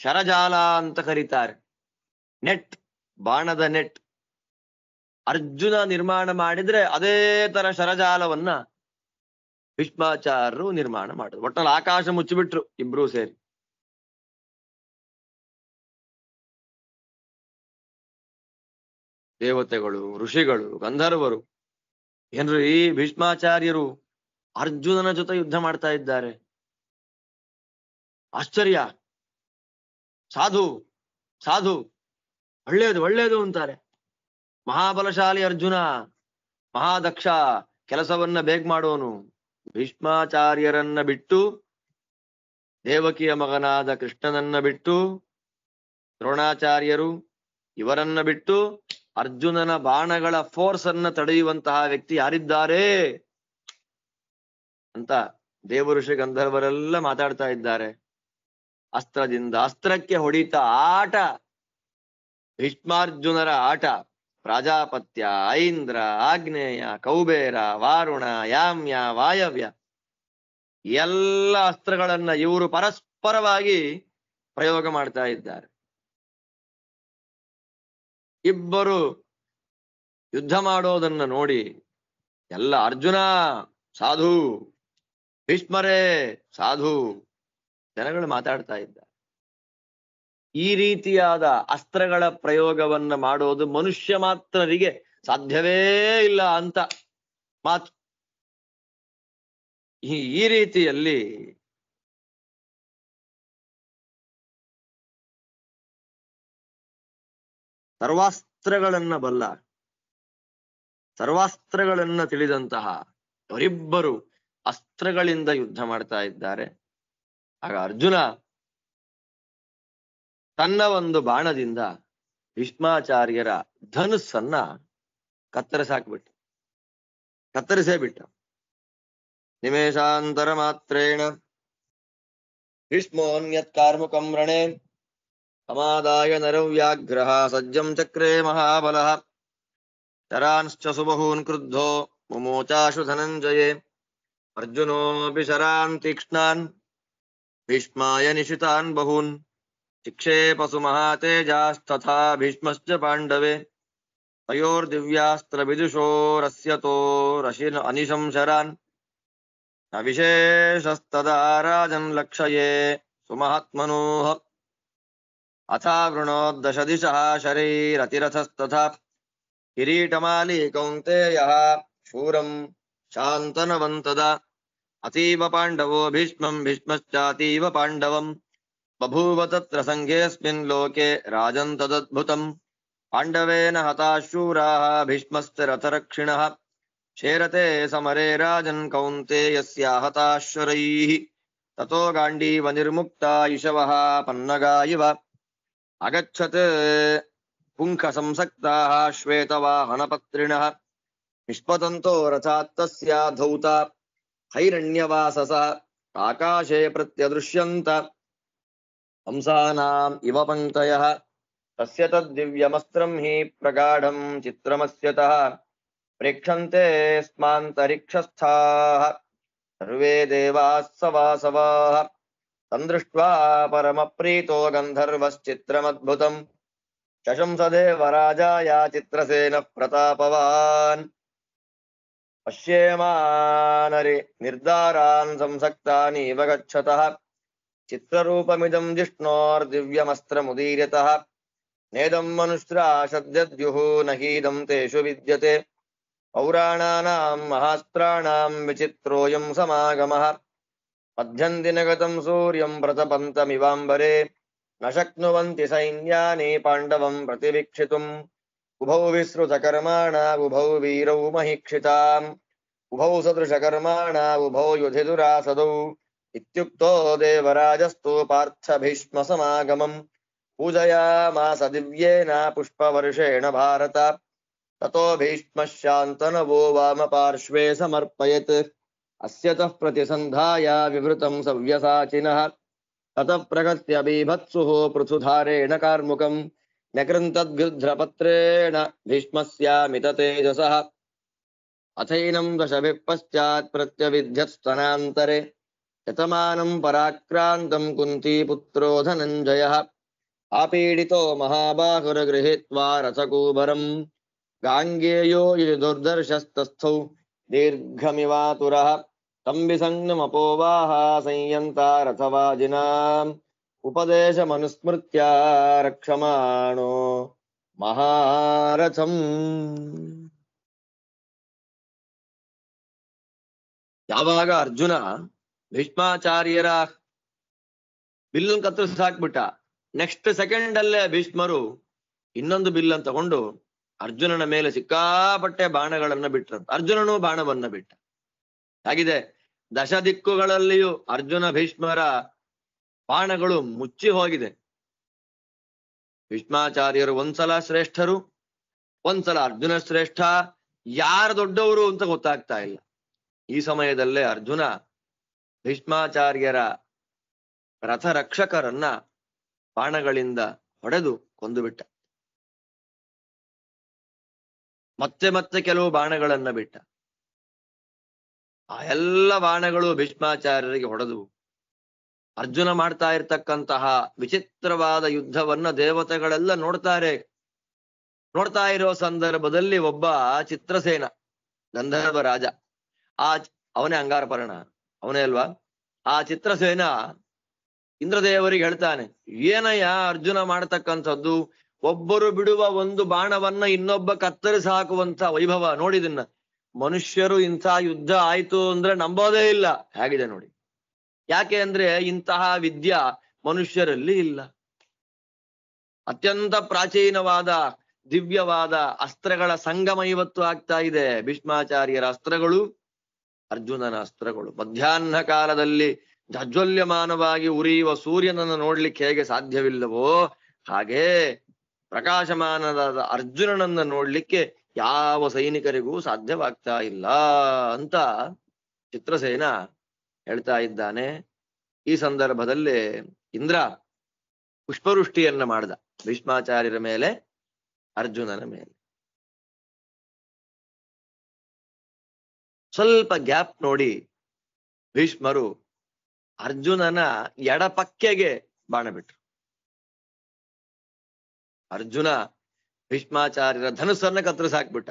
ಶರಜಾಲ ಅಂತ ಕರೀತಾರೆ. ನೆಟ್, ಬಾಣದ ನೆಟ್. ಅರ್ಜುನ ನಿರ್ಮಾಣ ಮಾಡಿದ್ರೆ ಅದೇ ತರ ಶರಜಾಲವನ್ನ ಭೀಷ್ಮಾಚಾರ್ಯರು ನಿರ್ಮಾಣ ಮಾಡಿದ್ರು. ಒಟ್ಟಲ್ಲಿ ಆಕಾಶ ಮುಚ್ಚಿಬಿಟ್ರು ಇಬ್ರು ಸೇರಿ. ದೇವತೆಗಳು, ಋಷಿಗಳು, ಗಂಧರ್ವರು ಏನ್ರು ಈ ಭೀಷ್ಮಾಚಾರ್ಯರು ಅರ್ಜುನನ ಜೊತೆ ಯುದ್ಧ ಮಾಡ್ತಾ ಇದ್ದಾರೆ. ಆಶ್ಚರ್ಯ. ಸಾಧು ಸಾಧು, ಒಳ್ಳೇದು ಒಳ್ಳೇದು ಅಂತಾರೆ. ಮಹಾಬಲಶಾಲಿ ಅರ್ಜುನ, ಮಹಾದಕ್ಷ, ಕೆಲಸವನ್ನ ಬೇಗ ಮಾಡೋನು. ಭೀಷ್ಮಾಚಾರ್ಯರನ್ನ ಬಿಟ್ಟು, ದೇವಕಿಯ ಮಗನಾದ ಕೃಷ್ಣನನ್ನ ಬಿಟ್ಟು, ದ್ರೋಣಾಚಾರ್ಯರು ಇವರನ್ನ ಬಿಟ್ಟು ಅರ್ಜುನನ ಬಾಣಗಳ ಫೋರ್ಸ್ ಅನ್ನ ತಡೆಯುವಂತಹ ವ್ಯಕ್ತಿ ಯಾರಿದ್ದಾರೆ ಅಂತ ದೇವಋಷಿ ಗಂಧರ್ವರೆಲ್ಲ ಮಾತಾಡ್ತಾ ಇದ್ದಾರೆ. ಅಸ್ತ್ರದಿಂದ ಅಸ್ತ್ರಕ್ಕೆ ಹೊಡಿತಾ ಆಟ, ಭೀಷ್ಮಾರ್ಜುನರ ಆಟ. ಪ್ರಾಜಾಪತ್ಯ, ಐಂದ್ರ, ಆಗ್ನೇಯ, ಕೌಬೇರ, ವಾರುಣ, ಯಾಮ್ಯ, ವಾಯವ್ಯ ಎಲ್ಲ ಅಸ್ತ್ರಗಳನ್ನ ಇವರು ಪರಸ್ಪರವಾಗಿ ಪ್ರಯೋಗ ಮಾಡ್ತಾ ಇದ್ದಾರೆ. ಇಬ್ಬರು ಯುದ್ಧ ಮಾಡೋದನ್ನ ನೋಡಿ ಎಲ್ಲ ಅರ್ಜುನ ಸಾಧು, ಭೀಷ್ಮರೇ ಸಾಧು ಜನಗಳು ಮಾತಾಡ್ತಾ ಇದ್ದಾರೆ. ಈ ರೀತಿಯಾದ ಅಸ್ತ್ರಗಳ ಪ್ರಯೋಗವನ್ನ ಮಾಡೋದು ಮನುಷ್ಯ ಮಾತ್ರರಿಗೆ ಸಾಧ್ಯವೇ ಇಲ್ಲ ಅಂತ ಮಾತು. ಈ ರೀತಿಯಲ್ಲಿ ಸರ್ವಾಸ್ತ್ರಗಳನ್ನ ಬಲ್ಲ, ಸರ್ವಾಸ್ತ್ರಗಳನ್ನ ತಿಳಿದಂತಹ ಅವರಿಬ್ಬರು ಅಸ್ತ್ರಗಳಿಂದ ಯುದ್ಧ ಮಾಡ್ತಾ ಇದ್ದಾರೆ. ಆಗ ಅರ್ಜುನ ತನ್ನ ಒಂದು ಬಾಣದಿಂದ ಭೀಷ್ಮಾಚಾರ್ಯರ ಧನುಸ್ಸನ್ನ ಕತ್ತರಿಸೇ ಬಿಟ್ಟ. ನಿಮೇಶಾಂತರ ಮಾತ್ರೇಣ ಭೀಷ್ಮೋನ್ಯತ್ ಕಾರ್ಮುಕಂ ರಣೇ ಸಮಾದಾಯ ನರವ್ಯಾಘ್ರಃ ಸಜ್ಜಂ ಚಕ್ರೇ ಮಹಾಬಲಃ ಶರಾಂಶ್ಚ ಸುಬಹೂನ್ ಕ್ರುದ್ಧೋ ಮುಮೋಚಾಶು ಧನಂಜಯೇ ಅರ್ಜುನೋಪಿ ಶರಾನ್ ತೀಕ್ಷ್ಣಾನ್ ಭೀಷ್ಮಾಯ ನಿಶಿತಾನ್ ಬಹೂನ್ ಚಿಕ್ಷೇಪಸು ಮಹಾತೇಜಾಸ್ತಥಾ ಭೀಷ್ಮಶ್ಚ ಪಾಂಡವೇ ತಯೋರ್ದಿವ್ಯಾಸ್ತ್ರ ವಿದುಷೋರಸ್ಯತೋ ರಶಿನ ಅನಿಶಂ ಶರಾನ್ ನ ವಿಶೇಷಸ್ತದಾ ರಾಜನ್ ಲಕ್ಷಯೇ ಸುಮಹಾತ್ಮನೋಃ ಅಥಾ ವೃಣೋದ್ದಶ ದಿಶಃ ಶರೈರತಿರಥಸ್ತಥಾ ಕಿರೀಟಮಾಲಿ ಕೌಂತೇಯಃ ಶೂರಂ ಶಾಂತನವಂತದಾ ಅತೀವ ಪಾಂಡವೋ ಭೀಷ್ಮಂ ಭೀಷ್ಮಶ್ಚಾತೀವ ಪಾಂಡವಂ ಬಭೂವ ತತ್ರ ಸಂಘೇಸ್ಮಿನ್ ಲೋಕೆ ರಾಜನ್ ತದದ್ಭುತಂ ಪಾಂಡವೇನ ಹತಾಶೂರಾಃ ಭೀಷ್ಮಶ್ಚ ರಥರಕ್ಷಿಣಃ ಶೇರತೆ ಸಮರೇ ರಾಜನ್ ಕೌಂತೇಯಸ್ಯ ಹತಾಶ್ವರೈಃ ತತೋ ಗಾಂಡೀವ ನಿರ್ಮುಕ್ತಾ ಇಶವಃ ಪನ್ನಗಾ ಇವ ಅಗಚ್ಚತ್ ಪುಂಖ ಸಂಸಕ್ತಾಃ ಶ್ವೇತವಾಹನಪತ್ರಿಣಃ ನಿಷ್ಪತಂತೋ ರಥಾತ್ತಸ್ಯ ಧೌತ ಹೈರಣ್ಯವಾಸಸಃ ಆಕಾಶೇ ಪ್ರತ್ಯದೃಶ್ಯಂತ ಹಂಸಾನಾಂ ಇವ ಪಂಕ್ತಯಃ ತಸ್ಯ ತದ್ದಿವ್ಯಮಸ್ತ್ರಂ ಹಿ ಪ್ರಗಾಢಂ ಚಿತ್ರಮಸ್ಯತಃ ಪ್ರೇಕ್ಷಂತೆ ಸ್ಮಾಂತರಿಕ್ಷಸ್ಥಾಃ ಸರ್ವೇ ದೇವಾಃ ಸವಾಸವಾಃ ತಂದೃಷ್ಟ್ವಾ ಪರಮಪ್ರೀತೋ ಗಂಧರ್ವಶ್ಚಿತ್ರಮದ್ಭುತಂ ಶಶಂಸ ದೇವರಾಜಾಯ ಚಿತ್ರಸೇನ ಪ್ರತಾಪವಾನ್ ಪಶ್ಯೇಮಾನರಿ ನಿರ್ಧಾರಾನ್ ಸಂಸಕ್ತಾನೀವ ಗಚ್ಚತಃ ಚಿತ್ರರೂಪಮಿದಂ ಜಿಷ್ಣೋರ್ದಿವ್ಯಮಸ್ತ್ರಮುದೀರ್ಯತಃ ನೇದಂ ಮನುಷ್ರಾ ಶಬ್ದ್ಯದ್ಯುಃ ನಹೀದಂ ತೇಷು ವಿದ್ಯತೆ ಪೌರಾಣಾನಾಂ ಮಹಾಸ್ತ್ರಾಣಾಂ ವಿಚಿತ್ರೋಯಂ ಸಮಾಗಮಃ ಮಧ್ಯಂದಿನಗತಂ ಸೂರ್ಯಂ ಪ್ರತಪಂತಮಿವಾಂಬರೆ ನ ಶಕ್ನುವಂತಿ ಸೈನ್ಯಾನಿ ಪಾಂಡವಂ ಪ್ರತಿವೀಕ್ಷಿತುಂ ಉಭೌ ವಿಸೃತಕರ್ಮಾಣ ಉಭೌ ವೀರೌ ಮಹೀಕ್ಷಿತಾಂ ಉಭೌ ಸದೃಶಕರ್ಮಾಣ ಉಭೌ ಯುಧಿದುರಾಸದೌ ಇತ್ಯುಕ್ತೋ ದೇವರಾಜಸ್ತು ಪಾರ್ಥ ಭೀಷ್ಮ ಸಮಾಗಮಂ ಪೂಜಯಾಮಾಸ ದಿವ್ಯೇನ ಪುಷ್ಪವರ್ಷೇಣ ಭಾರತ ತತೋ ಭೀಷ್ಮ ಶಾಂತನವೋ ವಾಮ ಪಾರ್ಶ್ವೇ ಸಮರ್ಪಯತ್ ಅಸ್ಯತಃ ಪ್ರತಿಸಂಧಾಯ ವಿವೃತಂ ಸವ್ಯಸಾಚಿನಃ ತತಃ ಪ್ರಗತ್ಯ ಬೀಭತ್ಸುಃ ಪೃಥುಧಾರೇಣ ಕಾರ್ಮುಕಂ ನ್ಯಕೃಂತದ್ಗೃಧ್ರಪತ್ರೇಣ ಭೀಷ್ಮಸ್ಯಾಮಿತ ತೇಜಸಃ ಅಥೈನಂ ದಶಭಿಃ ಪಶ್ಚಾತ್ ಪ್ರತ್ಯವಿದ್ಯತ್ಸ್ತನಾಂತರೆ ಶತಮಾನಂ ಪರಾಕ್ರಾಂತಂ ಕುಂತೀಪುತ್ರೋ ಧನಂಜಯಃ आपीडितो महाबाहुर्गृहीत्वा रथकूबरम् गाङ्गेयो यदि दुर्दर्शस्तस्थौ दीर्घमिवातुरः तं विसंज्ञमपोवाह संयन्ता रथवाजिनाम् उपदेशमनुस्मृत्या रक्षमाणो महारथम्. ಯಾವಾಗ ಅರ್ಜುನ ಭೀಷ್ಮಾಚಾರ್ಯರ ಬಿಲ್ಲನ್ನು ಕತ್ತರಿಸಿ ಹಾಕ್ಬಿಟ್ಟ, ನೆಕ್ಸ್ಟ್ ಸೆಕೆಂಡ್ ಅಲ್ಲೇ ಭೀಷ್ಮರು ಇನ್ನೊಂದು ಬಿಲ್ಲನ್ನು ತಗೊಂಡು ಅರ್ಜುನನ ಮೇಲೆ ಸಿಕ್ಕಾಪಟ್ಟೆ ಬಾಣಗಳನ್ನ ಬಿಟ್ರಂತ. ಅರ್ಜುನನು ಬಾಣವನ್ನ ಬಿಟ್ಟ. ಹಾಗಿದೆ, ದಶ ದಿಕ್ಕುಗಳಲ್ಲಿಯೂ ಅರ್ಜುನ ಭೀಷ್ಮರ ಬಾಣಗಳು ಮುಚ್ಚಿ ಹೋಗಿದೆ. ಭೀಷ್ಮಾಚಾರ್ಯರು ಒಂದ್ಸಲ ಶ್ರೇಷ್ಠರು, ಒಂದ್ಸಲ ಅರ್ಜುನ ಶ್ರೇಷ್ಠ, ಯಾರು ದೊಡ್ಡವರು ಅಂತ ಗೊತ್ತಾಗ್ತಾ ಇಲ್ಲ. ಈ ಸಮಯದಲ್ಲೇ ಅರ್ಜುನ ಭೀಷ್ಮಾಚಾರ್ಯರ ರಥರಕ್ಷಕರನ್ನ ಬಾಣಗಳಿಂದ ಹೊಡೆದು ಕೊಂದು ಬಿಟ್ಟ. ಮತ್ತೆ ಮತ್ತೆ ಕೆಲವು ಬಾಣಗಳನ್ನ ಬಿಟ್ಟ. ಆ ಎಲ್ಲ ಬಾಣಗಳು ಭೀಷ್ಮಾಚಾರ್ಯರಿಗೆ ಹೊಡೆದು ಅರ್ಜುನ ಮಾಡ್ತಾ ಇರ್ತಕ್ಕಂತಹ ವಿಚಿತ್ರವಾದ ಯುದ್ಧವನ್ನ ದೇವತೆಗಳೆಲ್ಲ ನೋಡ್ತಾರೆ. ನೋಡ್ತಾ ಇರೋ ಸಂದರ್ಭದಲ್ಲಿ ಒಬ್ಬ ಚಿತ್ರಸೇನ, ಗಂಧರ್ವ ರಾಜ, ಅವನೇ ಅಂಗಾರಪರ್ಣ, ಅವನೇ ಅಲ್ವಾ, ಆ ಚಿತ್ರಸೇನ ಇಂದ್ರದೇವರಿಗೆ ಹೇಳ್ತಾನೆ, ಏನಯ್ಯ ಅರ್ಜುನ ಮಾಡತಕ್ಕಂಥದ್ದು, ಒಬ್ಬರು ಬಿಡುವ ಒಂದು ಬಾಣವನ್ನ ಇನ್ನೊಬ್ಬ ಕತ್ತರಿಸಿ ಹಾಕುವಂತ ವೈಭವ ನೋಡಿದನ್ನ. ಮನುಷ್ಯರು ಇಂಥ ಯುದ್ಧ ಆಯ್ತು ಅಂದ್ರೆ ನಂಬೋದೇ ಇಲ್ಲ. ಹೇಗಿದೆ ನೋಡಿ. ಯಾಕೆ ಅಂದ್ರೆ ಇಂತಹ ವಿದ್ಯಾ ಮನುಷ್ಯರಲ್ಲಿ ಇಲ್ಲ. ಅತ್ಯಂತ ಪ್ರಾಚೀನವಾದ ದಿವ್ಯವಾದ ಅಸ್ತ್ರಗಳ ಸಂಗಮ ಇವತ್ತು ಆಗ್ತಾ ಇದೆ. ಭೀಷ್ಮಾಚಾರ್ಯರ ಅಸ್ತ್ರಗಳು, ಅರ್ಜುನನ ಅಸ್ತ್ರಗಳು. ಮಧ್ಯಾಹ್ನ ಕಾಲದಲ್ಲಿ ಜಾಜ್ವಲ್ಯಮಾನವಾಗಿ ಉರಿಯುವ ಸೂರ್ಯನನ್ನು ನೋಡ್ಲಿಕ್ಕೆ ಹೇಗೆ ಸಾಧ್ಯವಿಲ್ಲವೋ ಹಾಗೆ ಪ್ರಕಾಶಮಾನವಾದ ಅರ್ಜುನನನ್ನ ನೋಡ್ಲಿಕ್ಕೆ ಯಾವ ಸೈನಿಕರಿಗೂ ಸಾಧ್ಯವಾಗ್ತಾ ಇಲ್ಲ ಅಂತ ಚಿತ್ರಸೇನ ಹೇಳ್ತಾ ಇದ್ದಾನೆ. ಈ ಸಂದರ್ಭದಲ್ಲಿ ಇಂದ್ರ ಪುಷ್ಪವೃಷ್ಟಿಯನ್ನ ಮಾಡ್ದ ಭೀಷ್ಮಾಚಾರ್ಯರ ಮೇಲೆ, ಅರ್ಜುನನ ಮೇಲೆ. ಸ್ವಲ್ಪ ಗ್ಯಾಪ್ ನೋಡಿ ಭೀಷ್ಮರು ಅರ್ಜುನನ ಎಡಪಕ್ಕೆಗೆ ಬಾಣ ಬಿಟ್ರು. ಅರ್ಜುನ ಭೀಷ್ಮಾಚಾರ್ಯರ ಧನುಸ್ಸನ್ನ ಕತ್ತರಿಸಿ ಹಾಕ್ಬಿಟ್ಟ.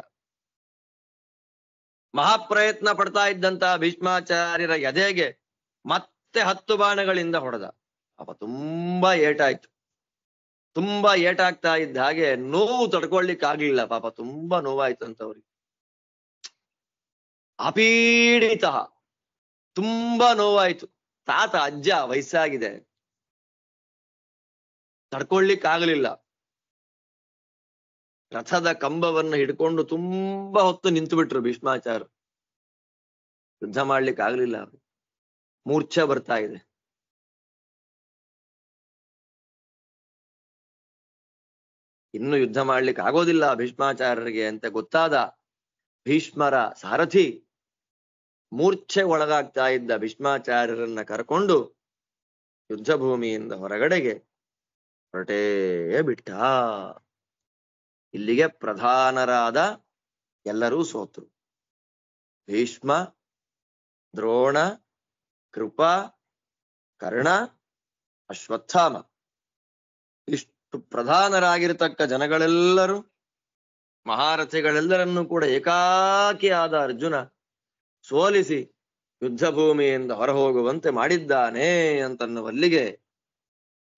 ಮಹಾಪ್ರಯತ್ನ ಪಡ್ತಾ ಇದ್ದಂತ ಭೀಷ್ಮಾಚಾರ್ಯರ ಎದೆಗೆ ಮತ್ತೆ 10 ಬಾಣಗಳಿಂದ ಹೊಡೆದ. ಪಾಪ ತುಂಬಾ ಏಟಾಯ್ತು. ತುಂಬಾ ಏಟಾಗ್ತಾ ಇದ್ದ ಹಾಗೆ ನೋವು ತಡ್ಕೊಳ್ಲಿಕ್ಕೆ ಆಗ್ಲಿಲ್ಲ. ಪಾಪ ತುಂಬಾ ನೋವಾಯ್ತು ಅಂತ ಅವ್ರಿಗೆ. ಅಪೀಡಿತ, ತುಂಬಾ ನೋವಾಯ್ತು. ತಾತ ಅಜ್ಜ ವಯಸ್ಸಾಗಿದೆ, ತಡ್ಕೊಳ್ಲಿಕ್ಕೆ ಆಗಲಿಲ್ಲ. ರಥದ ಕಂಬವನ್ನು ಹಿಡ್ಕೊಂಡು ತುಂಬಾ ಹೊತ್ತು ನಿಂತು ಬಿಟ್ರು ಭೀಷ್ಮಾಚಾರ್ಯರು. ಯುದ್ಧ ಮಾಡ್ಲಿಕ್ಕೆ ಆಗ್ಲಿಲ್ಲ. ಮೂರ್ಛೆ ಬರ್ತಾ ಇದೆ. ಇನ್ನು ಯುದ್ಧ ಮಾಡ್ಲಿಕ್ಕೆ ಆಗೋದಿಲ್ಲ ಭೀಷ್ಮಾಚಾರ್ಯರಿಗೆ ಅಂತ ಗೊತ್ತಾದ ಭೀಷ್ಮರ ಸಾರಥಿ ಮೂರ್ಛೆ ಒಳಗಾಗ್ತಾ ಇದ್ದ ಭೀಷ್ಮಾಚಾರ್ಯರನ್ನ ಕರ್ಕೊಂಡು ಯುದ್ಧ ಭೂಮಿಯಿಂದ ಹೊರಗಡೆಗೆ ಹೊರಟೇ ಬಿಟ್ಟ. ಇಲ್ಲಿಗೆ ಪ್ರಧಾನರಾದ ಎಲ್ಲರೂ ಸೋತರು. ಭೀಷ್ಮ, ದ್ರೋಣ, ಕೃಪ, ಕರ್ಣ, ಅಶ್ವತ್ಥಾಮ, ಇಷ್ಟು ಪ್ರಧಾನರಾಗಿರತಕ್ಕ ಜನಗಳೆಲ್ಲರೂ, ಮಹಾರಥಿಗಳೆಲ್ಲರನ್ನೂ ಕೂಡ ಏಕಾಕಿಯಾದ ಅರ್ಜುನ ಸೋಲಿಸಿ ಯುದ್ಧ ಭೂಮಿಯಿಂದ ಹೊರಹೋಗುವಂತೆ ಮಾಡಿದ್ದಾನೆ ಅಂತನ್ನುವಲ್ಲಿಗೆ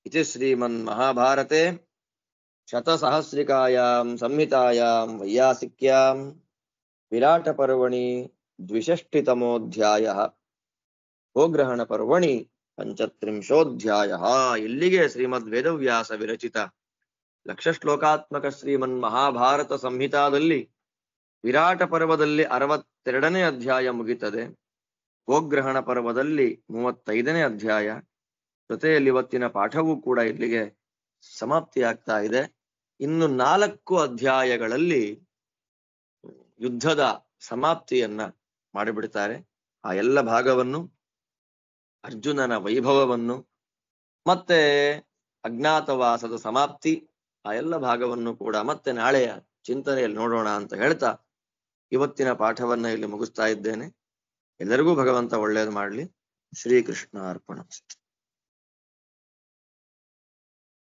ಇತಿ ಶ್ರೀಮನ್ ಮಹಾಭಾರತೆ ಶತಸಹಸ್ರಿಕಾಯಾಂ ಸಂಹಿತಾಯಾಂ ವೈಯಾಸಿಕ್ಯಾಂ ವಿರಾಟ ಪರ್ವಣಿ 62ತಮೋಧ್ಯಾಯ ಗೋಗ್ರಹಣ ಪರ್ವಣಿ 35 ಇಲ್ಲಿಗೆ ಶ್ರೀಮದ್ ವೇದವ್ಯಾಸ ವಿರಚಿತ ಲಕ್ಷ ಶ್ಲೋಕಾತ್ಮಕ ಶ್ರೀಮನ್ ಮಹಾಭಾರತ ಸಂಹಿತಾದಲ್ಲಿ ವಿರಾಟ ಪರ್ವದಲ್ಲಿ 62ನೇ ಅಧ್ಯಾಯ ಮುಗಿತದೆ. ಗೋಗ್ರಹಣ ಪರ್ವದಲ್ಲಿ 35ನೇ ಅಧ್ಯಾಯ. ಜೊತೆಯಲ್ಲಿ ಇವತ್ತಿನ ಪಾಠವೂ ಕೂಡ ಇಲ್ಲಿಗೆ ಸಮಾಪ್ತಿಯಾಗ್ತಾ ಇದೆ. ಇನ್ನು 4 ಅಧ್ಯಾಯಗಳಲ್ಲಿ ಯುದ್ಧದ ಸಮಾಪ್ತಿಯನ್ನ ಮಾಡಿಬಿಡ್ತಾರೆ. ಆ ಎಲ್ಲ ಭಾಗವನ್ನು, ಅರ್ಜುನನ ವೈಭವವನ್ನು, ಮತ್ತೆ ಅಜ್ಞಾತವಾಸದ ಸಮಾಪ್ತಿ, ಆ ಎಲ್ಲ ಭಾಗವನ್ನು ಕೂಡ ಮತ್ತೆ ನಾಳೆಯ ಚಿಂತನೆಯಲ್ಲಿ ನೋಡೋಣ ಅಂತ ಹೇಳ್ತಾ ಇವತ್ತಿನ ಪಾಠವನ್ನ ಇಲ್ಲಿ ಮುಗಿಸ್ತಾ ಇದ್ದೇನೆ. ಎಲ್ಲರಿಗೂ ಭಗವಂತ ಒಳ್ಳೇದು ಮಾಡ್ಲಿ. ಶ್ರೀಕೃಷ್ಣ ಅರ್ಪಣ.